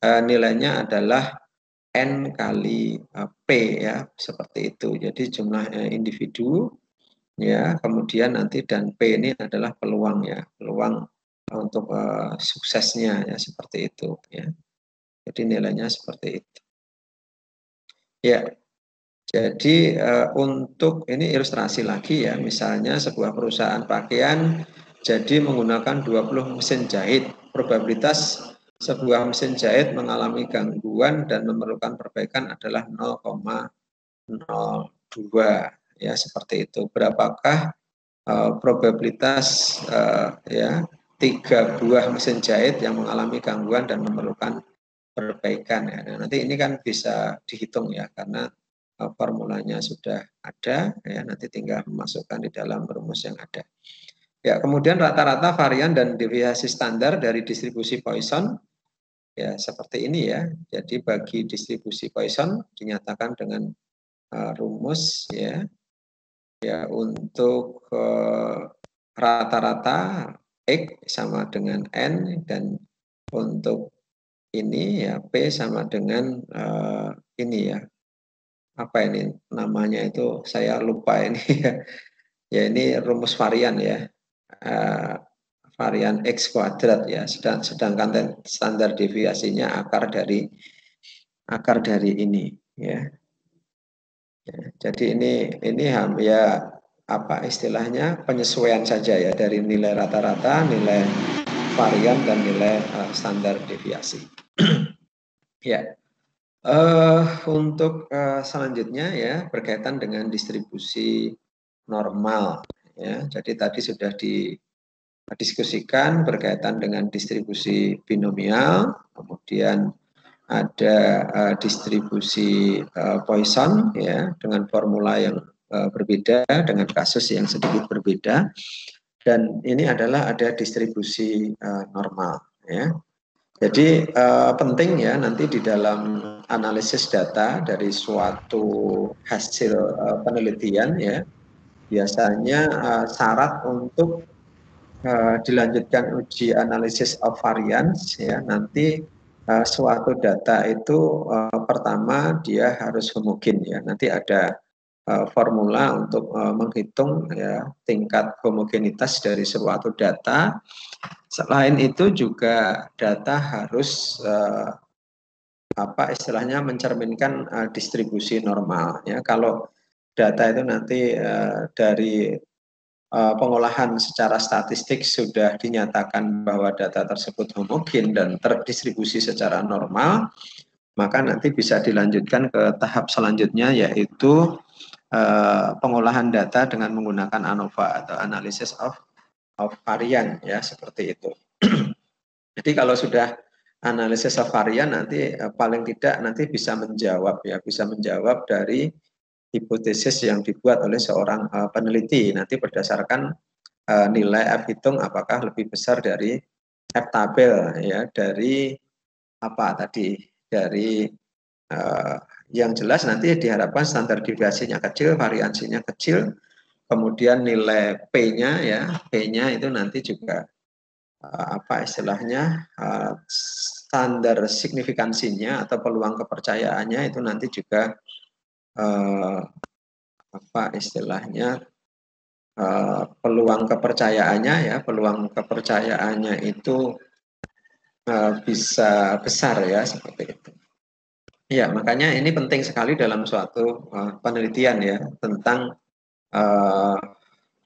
Speaker 1: nilainya adalah N kali P ya, seperti itu. Jadi jumlah individu ya, kemudian nanti dan P ini adalah peluang ya, peluang untuk suksesnya ya, seperti itu ya. Jadi nilainya seperti itu. Ya, jadi untuk ini ilustrasi lagi ya, misalnya sebuah perusahaan pakaian jadi menggunakan 20 mesin jahit. Probabilitas sebuah mesin jahit mengalami gangguan dan memerlukan perbaikan adalah 0,02 ya, seperti itu. Berapakah probabilitas ya 3 buah mesin jahit yang mengalami gangguan dan memerlukan perbaikan ya. Nah, nanti ini kan bisa dihitung ya, karena formulanya sudah ada ya, nanti tinggal memasukkan di dalam rumus yang ada. Ya, kemudian rata-rata varian dan deviasi standar dari distribusi Poisson ya seperti ini ya. Jadi bagi distribusi Poisson dinyatakan dengan rumus ya. Ya, untuk rata-rata X sama dengan N, dan untuk ini ya P sama dengan ini ya, apa ini namanya itu saya lupa ini ya. Ya ini rumus varian ya, varian X kuadrat ya, sedangkan standar deviasinya akar dari ini ya. Ya, jadi ini ya apa istilahnya penyesuaian saja ya dari nilai rata-rata, nilai varian dan nilai standar deviasi. Ya, untuk selanjutnya ya berkaitan dengan distribusi normal ya. Jadi tadi sudah didiskusikan berkaitan dengan distribusi binomial, kemudian ada distribusi Poisson ya dengan formula yang berbeda dengan kasus yang sedikit berbeda, dan ini adalah ada distribusi normal ya. Jadi penting ya nanti di dalam analisis data dari suatu hasil penelitian ya, biasanya syarat untuk dilanjutkan uji analisis of variance ya, nanti suatu data itu pertama dia harus homogen ya, nanti ada formula untuk menghitung ya tingkat homogenitas dari suatu data. Selain itu juga data harus apa istilahnya mencerminkan distribusi normal ya. Kalau data itu nanti dari pengolahan secara statistik sudah dinyatakan bahwa data tersebut homogen dan terdistribusi secara normal, maka nanti bisa dilanjutkan ke tahap selanjutnya, yaitu pengolahan data dengan menggunakan ANOVA atau analysis of varian ya, seperti itu. Jadi kalau sudah analisis of varian nanti paling tidak nanti bisa menjawab ya, bisa menjawab dari hipotesis yang dibuat oleh seorang peneliti, nanti berdasarkan nilai F hitung apakah lebih besar dari F tabel ya, dari apa tadi, dari yang jelas nanti diharapkan standar deviasinya kecil, variansinya kecil, kemudian nilai P-nya ya, P-nya itu nanti juga apa istilahnya standar signifikansinya atau peluang kepercayaannya itu nanti juga apa istilahnya peluang kepercayaannya ya, peluang kepercayaannya itu bisa besar ya, seperti itu. Ya, makanya ini penting sekali dalam suatu penelitian ya tentang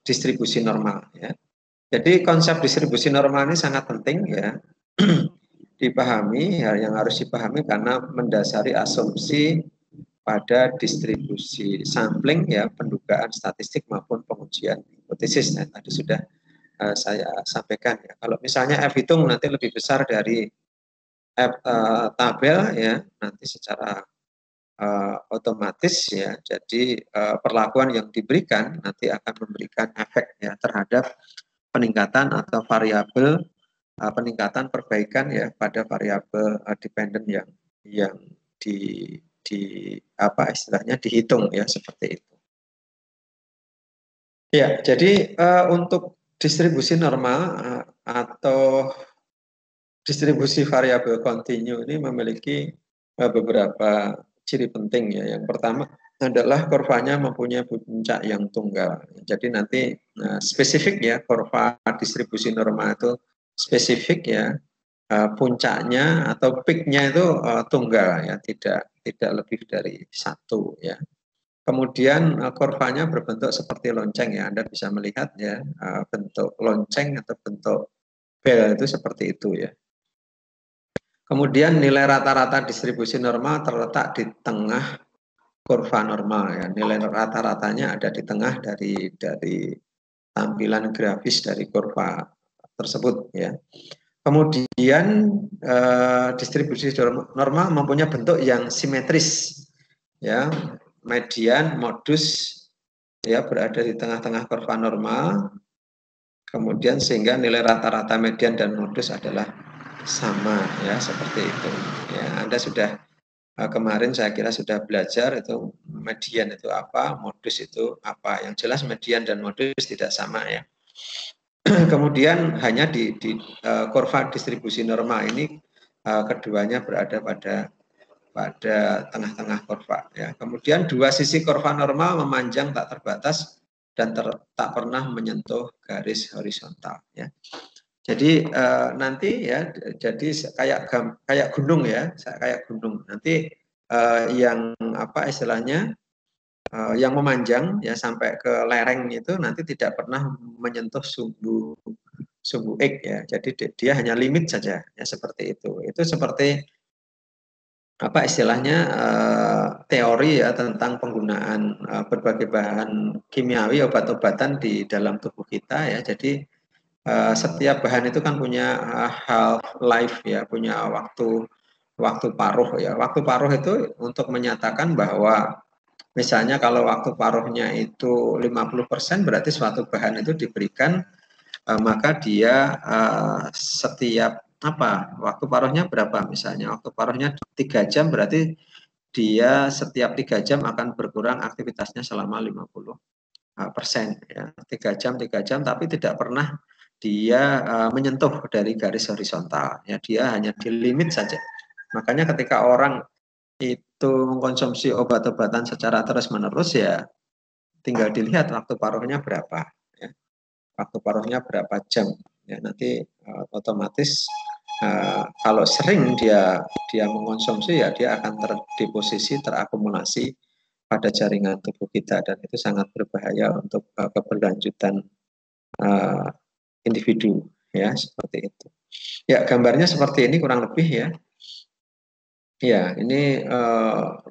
Speaker 1: distribusi normal ya. Jadi konsep distribusi normal ini sangat penting ya dipahami, ya, yang harus dipahami karena mendasari asumsi pada distribusi sampling ya, pendugaan statistik maupun pengujian hipotesis. Nah, tadi sudah saya sampaikan ya. Kalau misalnya F hitung nanti lebih besar dari F tabel ya, nanti secara otomatis ya, jadi perlakuan yang diberikan nanti akan memberikan efek ya terhadap peningkatan atau variabel peningkatan perbaikan ya pada variabel dependen yang di apa istilahnya dihitung ya, seperti itu. Ya, jadi untuk distribusi normal atau distribusi variabel kontinu ini memiliki beberapa ciri penting ya. Yang pertama adalah kurvanya mempunyai puncak yang tunggal. Jadi nanti spesifik ya, kurva distribusi normal itu spesifik ya, puncaknya atau peaknya itu tunggal ya, tidak lebih dari satu ya. Kemudian kurvanya berbentuk seperti lonceng ya, Anda bisa melihat ya bentuk lonceng atau bentuk bel itu seperti itu ya. Kemudian nilai rata-rata distribusi normal terletak di tengah kurva normal ya. Nilai rata-ratanya ada di tengah dari tampilan grafis dari kurva tersebut ya. Kemudian distribusi normal mempunyai bentuk yang simetris ya. Median, modus ya berada di tengah-tengah kurva normal. Kemudian sehingga nilai rata-rata median dan modus adalah sama ya, seperti itu ya. Anda sudah kemarin saya kira sudah belajar itu median itu apa, modus itu apa. Yang jelas median dan modus tidak sama ya. Kemudian hanya di kurva distribusi normal ini keduanya berada pada tengah-tengah kurva ya. Kemudian dua sisi kurva normal memanjang tak terbatas dan tak pernah menyentuh garis horizontal ya. Jadi nanti ya, jadi kayak gunung ya, kayak gunung. Nanti yang apa istilahnya yang memanjang ya sampai ke lereng itu nanti tidak pernah menyentuh sumbu X ya. Jadi dia hanya limit saja ya, seperti itu. Itu seperti apa istilahnya teori ya tentang penggunaan berbagai bahan kimiawi, obat-obatan di dalam tubuh kita ya. Jadi setiap bahan itu kan punya half life ya, punya waktu paruh ya. Waktu paruh itu untuk menyatakan bahwa Misalnya kalau waktu paruhnya itu 50%, berarti suatu bahan itu diberikan, maka dia setiap waktu paruhnya berapa, misalnya waktu paruhnya 3 jam, berarti dia setiap 3 jam akan berkurang aktivitasnya selama 50%, ya. 3 jam, tapi tidak pernah dia menyentuh dari garis horizontal, ya, dia hanya di limit saja. Makanya ketika orang itu mengkonsumsi obat-obatan secara terus-menerus, ya tinggal dilihat waktu paruhnya berapa, ya. Waktu paruhnya berapa jam, ya, nanti otomatis kalau sering dia mengkonsumsi, ya dia akan terdeposisi, terakumulasi pada jaringan tubuh kita, dan itu sangat berbahaya untuk keberlanjutan individu, ya, seperti itu. Ya, gambarnya seperti ini kurang lebih, ya. Ya, ini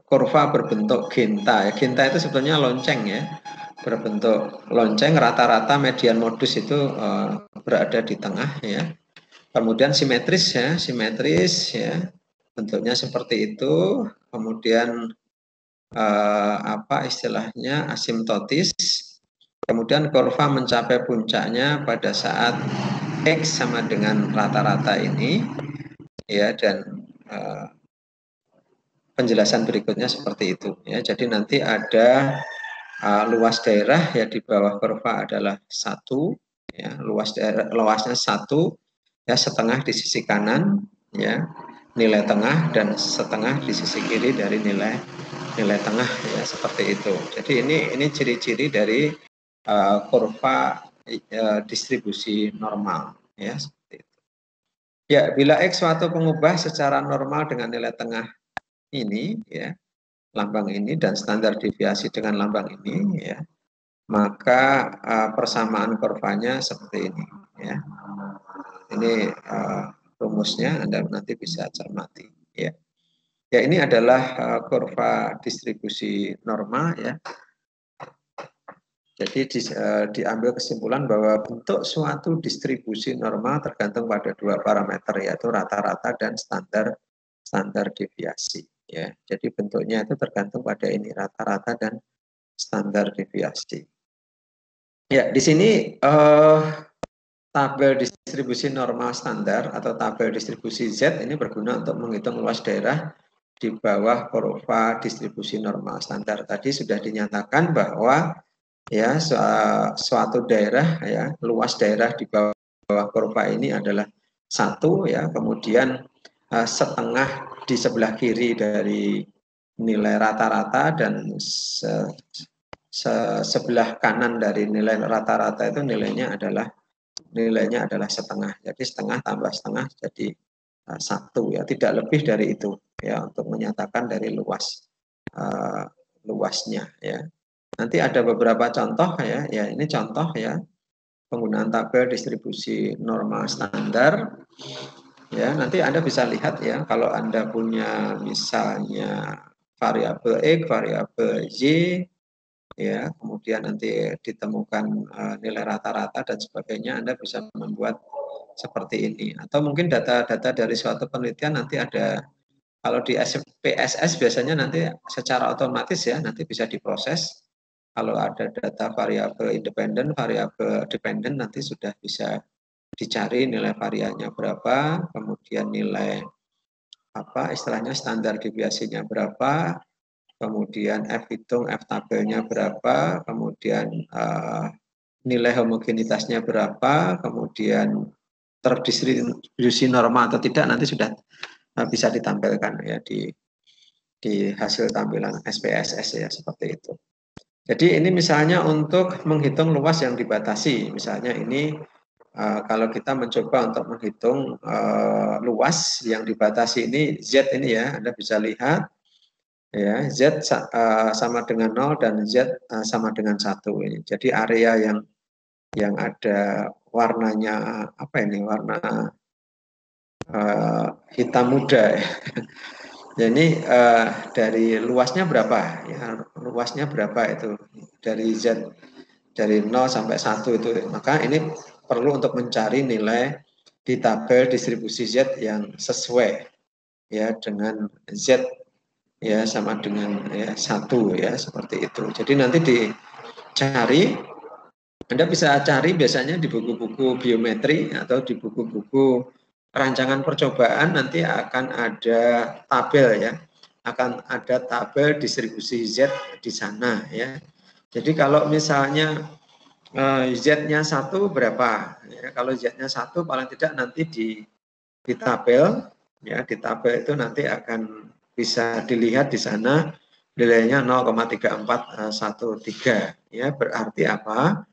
Speaker 1: kurva berbentuk genta, ya. Genta itu sebetulnya lonceng, ya, berbentuk lonceng. Rata-rata median modus itu berada di tengah, ya. Kemudian simetris, ya, bentuknya seperti itu. Kemudian istilahnya asimptotis. Kemudian kurva mencapai puncaknya pada saat X sama dengan rata-rata ini, ya, dan penjelasan berikutnya seperti itu, ya. Jadi nanti ada luas daerah, ya, di bawah kurva adalah 1, ya, luasnya 1, ya, setengah di sisi kanan, ya, nilai tengah, dan setengah di sisi kiri dari nilai tengah, ya, seperti itu. Jadi ini ciri-ciri dari kurva distribusi normal, ya, seperti itu. Ya, bila X suatu pengubah secara normal dengan nilai tengah ini, ya, lambang ini, dan standar deviasi dengan lambang ini, ya, maka persamaan kurvanya seperti ini, ya. Ini rumusnya, Anda nanti bisa cermati, ya. Ya, ini adalah kurva distribusi normal, ya. Jadi diambil kesimpulan bahwa bentuk suatu distribusi normal tergantung pada 2 parameter, yaitu rata-rata dan standar deviasi, ya. Jadi bentuknya itu tergantung pada ini, rata-rata dan standar deviasi. Ya, di sini tabel distribusi normal standar atau tabel distribusi Z ini berguna untuk menghitung luas daerah di bawah kurva distribusi normal standar. Tadi sudah dinyatakan bahwa, ya, suatu daerah, ya, luas daerah di bawah kurva ini adalah 1, ya, kemudian setengah di sebelah kiri dari nilai rata-rata, dan sebelah kanan dari nilai rata-rata itu nilainya adalah setengah. Jadi setengah tambah setengah jadi 1, ya, tidak lebih dari itu, ya, untuk menyatakan dari luasnya, ya. Nanti ada beberapa contoh, ya, ini contoh, ya, penggunaan tabel distribusi normal standar, ya. Nanti Anda bisa lihat, ya, kalau Anda punya misalnya variabel X, variabel Y, ya, kemudian nanti ditemukan nilai rata-rata dan sebagainya, Anda bisa membuat seperti ini. Atau mungkin data-data dari suatu penelitian nanti ada, kalau di PSS biasanya nanti secara otomatis, ya, nanti bisa diproses. Kalau ada data variabel independen, variabel dependen, nanti sudah bisa dicari nilai variannya berapa, kemudian nilai istilahnya standar deviasinya berapa, kemudian F hitung, F tabelnya berapa, kemudian nilai homogenitasnya berapa, kemudian terdistribusi normal atau tidak, nanti sudah bisa ditampilkan, ya, di hasil tampilan SPSS, ya, seperti itu. Jadi ini misalnya untuk menghitung luas yang dibatasi, misalnya ini kalau kita mencoba untuk menghitung luas yang dibatasi ini Z ini, ya, Anda bisa lihat, ya, Z sama dengan 0 dan Z sama dengan 1 ini. Jadi area yang ada warnanya warna hitam muda, ya. Ini dari luasnya berapa, ya, luasnya berapa itu dari Z, dari 0 sampai 1 itu, maka ini perlu untuk mencari nilai di tabel distribusi Z yang sesuai, ya, dengan Z ya sama dengan ya 1 ya seperti itu. Jadi nanti dicari, Anda bisa cari biasanya di buku-buku biometri atau di buku-buku rancangan percobaan nanti akan ada tabel ya, akan ada tabel distribusi Z di sana ya. Jadi kalau misalnya Z-nya 1 berapa? Ya, kalau Z-nya 1 paling tidak nanti di tabel ya, di tabel itu nanti akan bisa dilihat di sana nilainya 0,3413 ya. Berarti apa?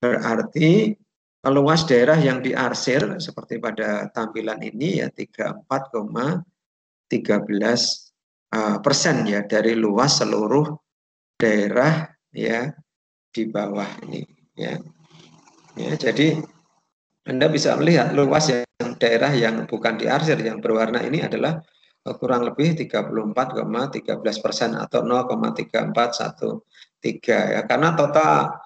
Speaker 1: Berarti luas daerah yang diarsir seperti pada tampilan ini ya 34,13% ya dari luas seluruh daerah ya di bawah ini ya. Ya, jadi Anda bisa melihat luas yang daerah yang bukan diarsir yang berwarna ini adalah kurang lebih 34,13% atau 0,3413 ya. Karena total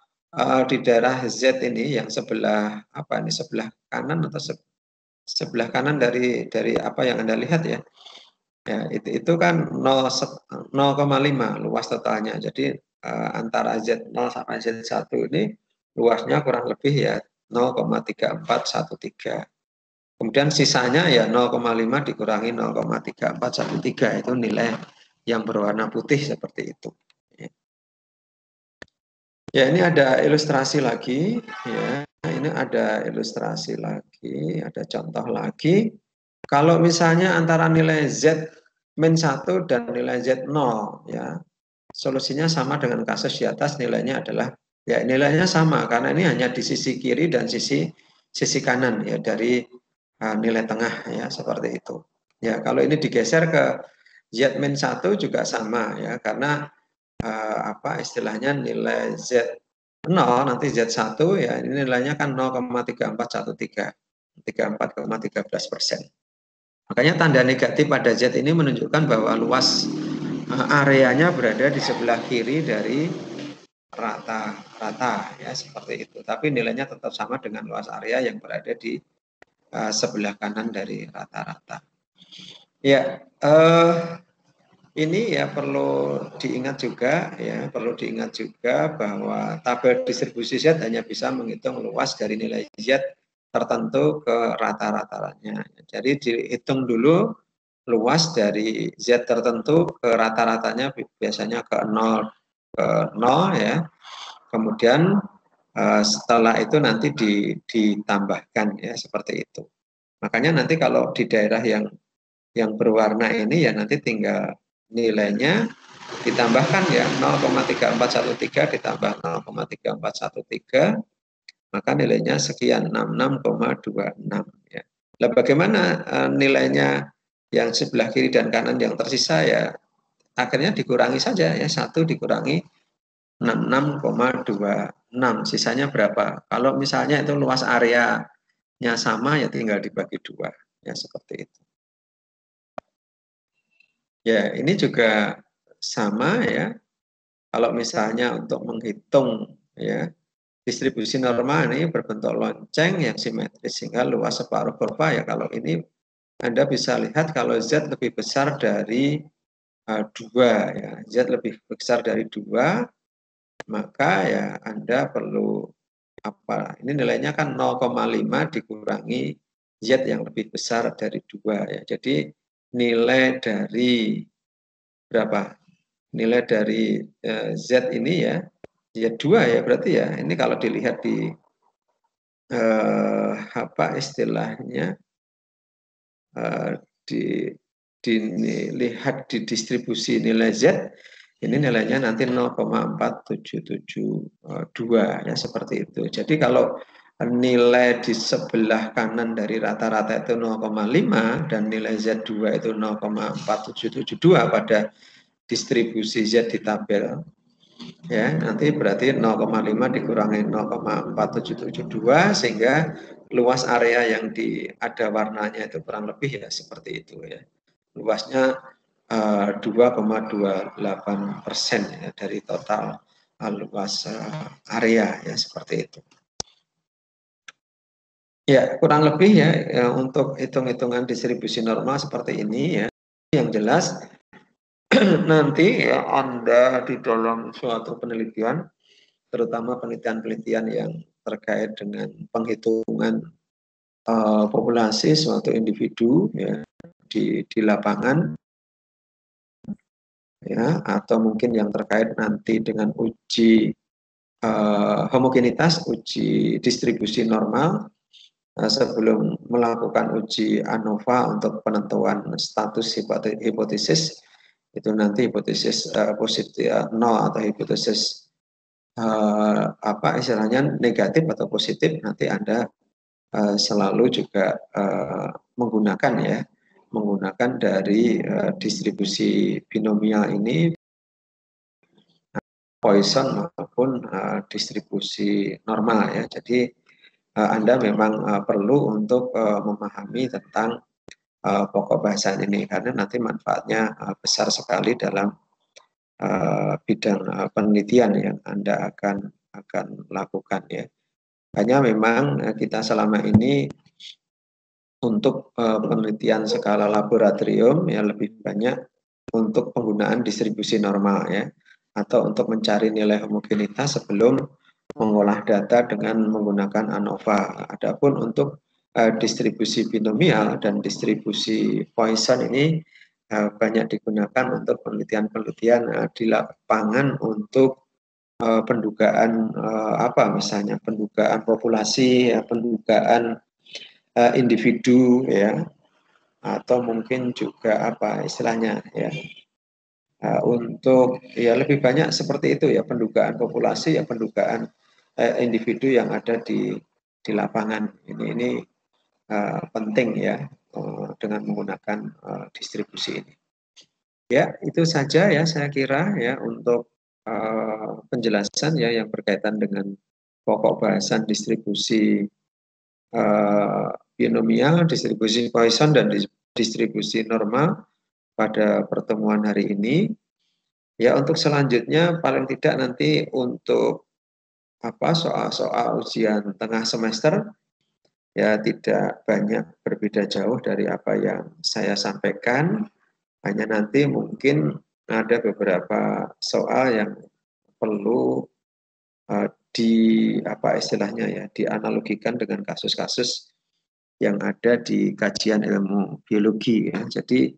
Speaker 1: di daerah Z ini yang sebelah apa ini sebelah kanan atau sebelah kanan dari apa yang Anda lihat ya. Ya, itu kan 0,5 luas totalnya. Jadi antara Z0 sampai Z1 ini luasnya kurang lebih ya 0,3413. Kemudian sisanya ya 0,5 dikurangi 0,3413 itu nilai yang berwarna putih seperti itu. Ya, ini ada ilustrasi lagi ya. Ini ada ilustrasi lagi, ada contoh lagi. Kalau misalnya antara nilai Z min 1 dan nilai Z0 ya, solusinya sama dengan kasus di atas, nilainya adalah ya nilainya sama karena ini hanya di sisi kiri dan sisi kanan ya dari nilai tengah ya seperti itu. Ya, kalau ini digeser ke Z min 1 juga sama ya karena apa istilahnya nilai Z0 nanti Z1 ya ini nilainya kan 0,3413 34,13%. Makanya tanda negatif pada Z ini menunjukkan bahwa luas areanya berada di sebelah kiri dari rata-rata ya seperti itu. Tapi nilainya tetap sama dengan luas area yang berada di sebelah kanan dari rata-rata. Ya, ini ya perlu diingat juga ya, perlu diingat juga bahwa tabel distribusi Z hanya bisa menghitung luas dari nilai Z tertentu ke rata-ratanya. Jadi dihitung dulu luas dari Z tertentu ke rata-ratanya biasanya ke 0 ya. Kemudian setelah itu nanti ditambahkan ya seperti itu. Makanya nanti kalau di daerah yang berwarna ini ya nanti tinggal nilainya ditambahkan ya 0,3413 ditambah 0,3413 maka nilainya sekian 66,26 ya. Nah, bagaimana nilainya yang sebelah kiri dan kanan yang tersisa ya akhirnya dikurangi saja ya 1 dikurangi 66,26 sisanya berapa? Kalau misalnya itu luas areanya sama ya tinggal dibagi 2 ya seperti itu. Ya, ini juga sama ya. Kalau misalnya untuk menghitung ya distribusi normal ini berbentuk lonceng yang simetris sehingga luas separuh kurva ya kalau ini Anda bisa lihat kalau Z lebih besar dari 2 ya. Z lebih besar dari 2 maka ya Anda perlu apa? Ini nilainya kan 0,5 dikurangi Z yang lebih besar dari 2 ya. Jadi nilai dari berapa? Nilai dari Z ini ya 2 ya berarti ya. Ini kalau dilihat di apa istilahnya dilihat di distribusi nilai Z ini nilainya nanti 0,4772 ya seperti itu. Jadi kalau nilai di sebelah kanan dari rata-rata itu 0,5 dan nilai Z2 itu 0,4772 pada distribusi Z di tabel ya nanti berarti 0,5 dikurangi 0,4772 sehingga luas area yang ada warnanya itu kurang lebih ya seperti itu ya luasnya 2,28% ya, dari total luas area ya seperti itu. Ya kurang lebih ya untuk hitung-hitungan distribusi normal seperti ini ya. Yang jelas nanti ya Anda di dalam suatu penelitian, terutama penelitian-penelitian yang terkait dengan penghitungan populasi suatu individu ya di lapangan ya, atau mungkin yang terkait nanti dengan uji homogenitas, uji distribusi normal sebelum melakukan uji ANOVA untuk penentuan status hipotesis, itu nanti hipotesis positif nol atau hipotesis apa istilahnya negatif atau positif, nanti Anda selalu juga menggunakan dari distribusi binomial ini, Poisson maupun distribusi normal ya. Jadi Anda memang perlu untuk memahami tentang pokok bahasan ini, karena nanti manfaatnya besar sekali dalam bidang penelitian yang Anda akan lakukan ya. Hanya memang kita selama ini untuk penelitian skala laboratorium ya lebih banyak untuk penggunaan distribusi normal ya, atau untuk mencari nilai homogenitas sebelum mengolah data dengan menggunakan ANOVA. Adapun untuk distribusi binomial dan distribusi Poisson ini banyak digunakan untuk penelitian-penelitian di lapangan untuk pendugaan apa misalnya pendugaan populasi, ya, pendugaan individu ya, atau mungkin juga apa istilahnya ya, untuk ya lebih banyak seperti itu ya, pendugaan populasi ya, pendugaan individu yang ada di lapangan ini penting ya dengan menggunakan distribusi ini. Ya, itu saja ya saya kira ya untuk penjelasan ya yang berkaitan dengan pokok bahasan distribusi binomial, distribusi Poisson dan distribusi normal pada pertemuan hari ini. Ya, untuk selanjutnya paling tidak nanti untuk apa soal-soal ujian tengah semester ya tidak banyak berbeda jauh dari apa yang saya sampaikan. Hanya nanti mungkin ada beberapa soal yang perlu di apa istilahnya ya, dianalogikan dengan kasus-kasus yang ada di kajian ilmu biologi ya. Jadi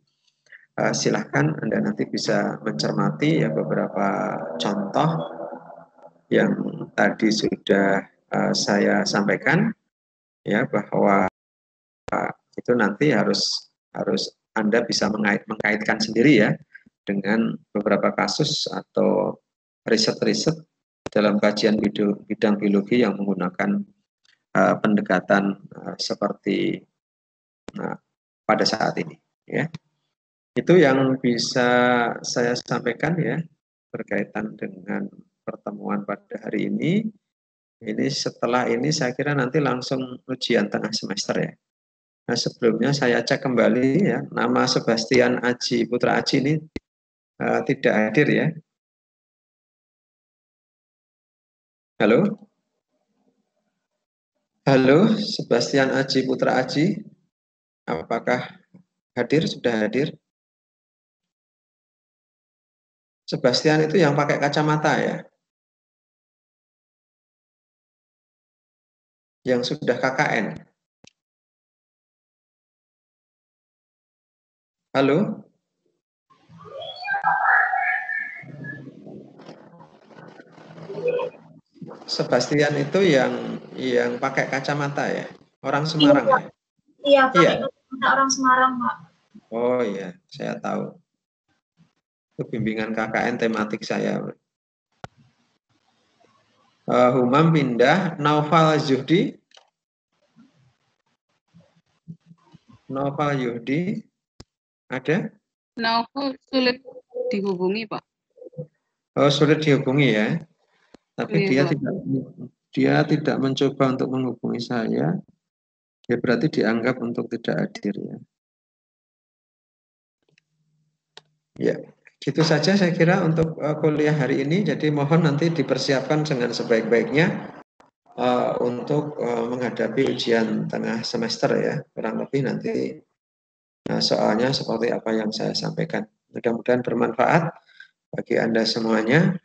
Speaker 1: silahkan Anda nanti bisa mencermati ya beberapa contoh yang tadi sudah saya sampaikan ya, bahwa itu nanti harus Anda bisa mengkaitkan sendiri ya dengan beberapa kasus atau riset-riset dalam kajian bidang biologi yang menggunakan pendekatan seperti pada saat ini ya. Itu yang bisa saya sampaikan ya berkaitan dengan pertemuan pada hari ini. Ini setelah ini saya kira nanti langsung ujian tengah semester ya. Nah, sebelumnya saya cek kembali ya, nama Sebastian Aji Putra Aji ini tidak hadir ya. Halo? Halo, Sebastian Aji Putra Aji. Apakah hadir? Sudah hadir? Sebastian itu yang pakai kacamata ya? Yang sudah KKN. Halo? Sebastian itu yang pakai kacamata ya? Orang Semarang ya?
Speaker 3: Iya, pakai kacamata orang Semarang, Pak.
Speaker 1: Oh iya, saya tahu. Itu bimbingan KKN tematik saya. Humam pindah, Naufal Zuhdi. Naufal Yuhdi, ada?
Speaker 2: Naufal sulit dihubungi, Pak.
Speaker 1: Oh, sulit dihubungi ya. Tapi
Speaker 2: Iya,
Speaker 1: dia tidak mencoba untuk menghubungi saya. Ya berarti dianggap untuk tidak hadir ya. Ya, gitu saja saya kira untuk kuliah hari ini. Jadi mohon nanti dipersiapkan dengan sebaik-baiknya untuk menghadapi ujian tengah semester ya. Kurang lebih nanti soalnya seperti apa yang saya sampaikan Mudah-mudahan bermanfaat bagi Anda semuanya.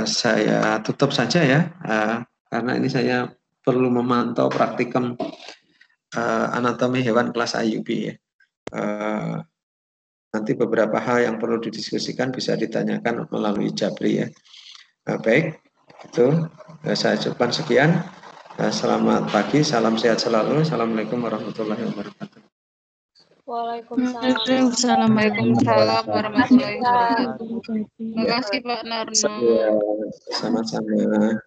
Speaker 1: Saya tutup saja ya, karena ini saya perlu memantau praktikum anatomi hewan kelas IUB ya. Nanti beberapa hal yang perlu didiskusikan bisa ditanyakan melalui Jabri ya. Baik, itu saya ucapkan sekian. Selamat pagi, salam sehat selalu. Assalamualaikum warahmatullahi wabarakatuh.
Speaker 2: Waalaikumsalam warahmatullahi wabarakatuh. Terima kasih Pak Narno.
Speaker 1: Sama-sama.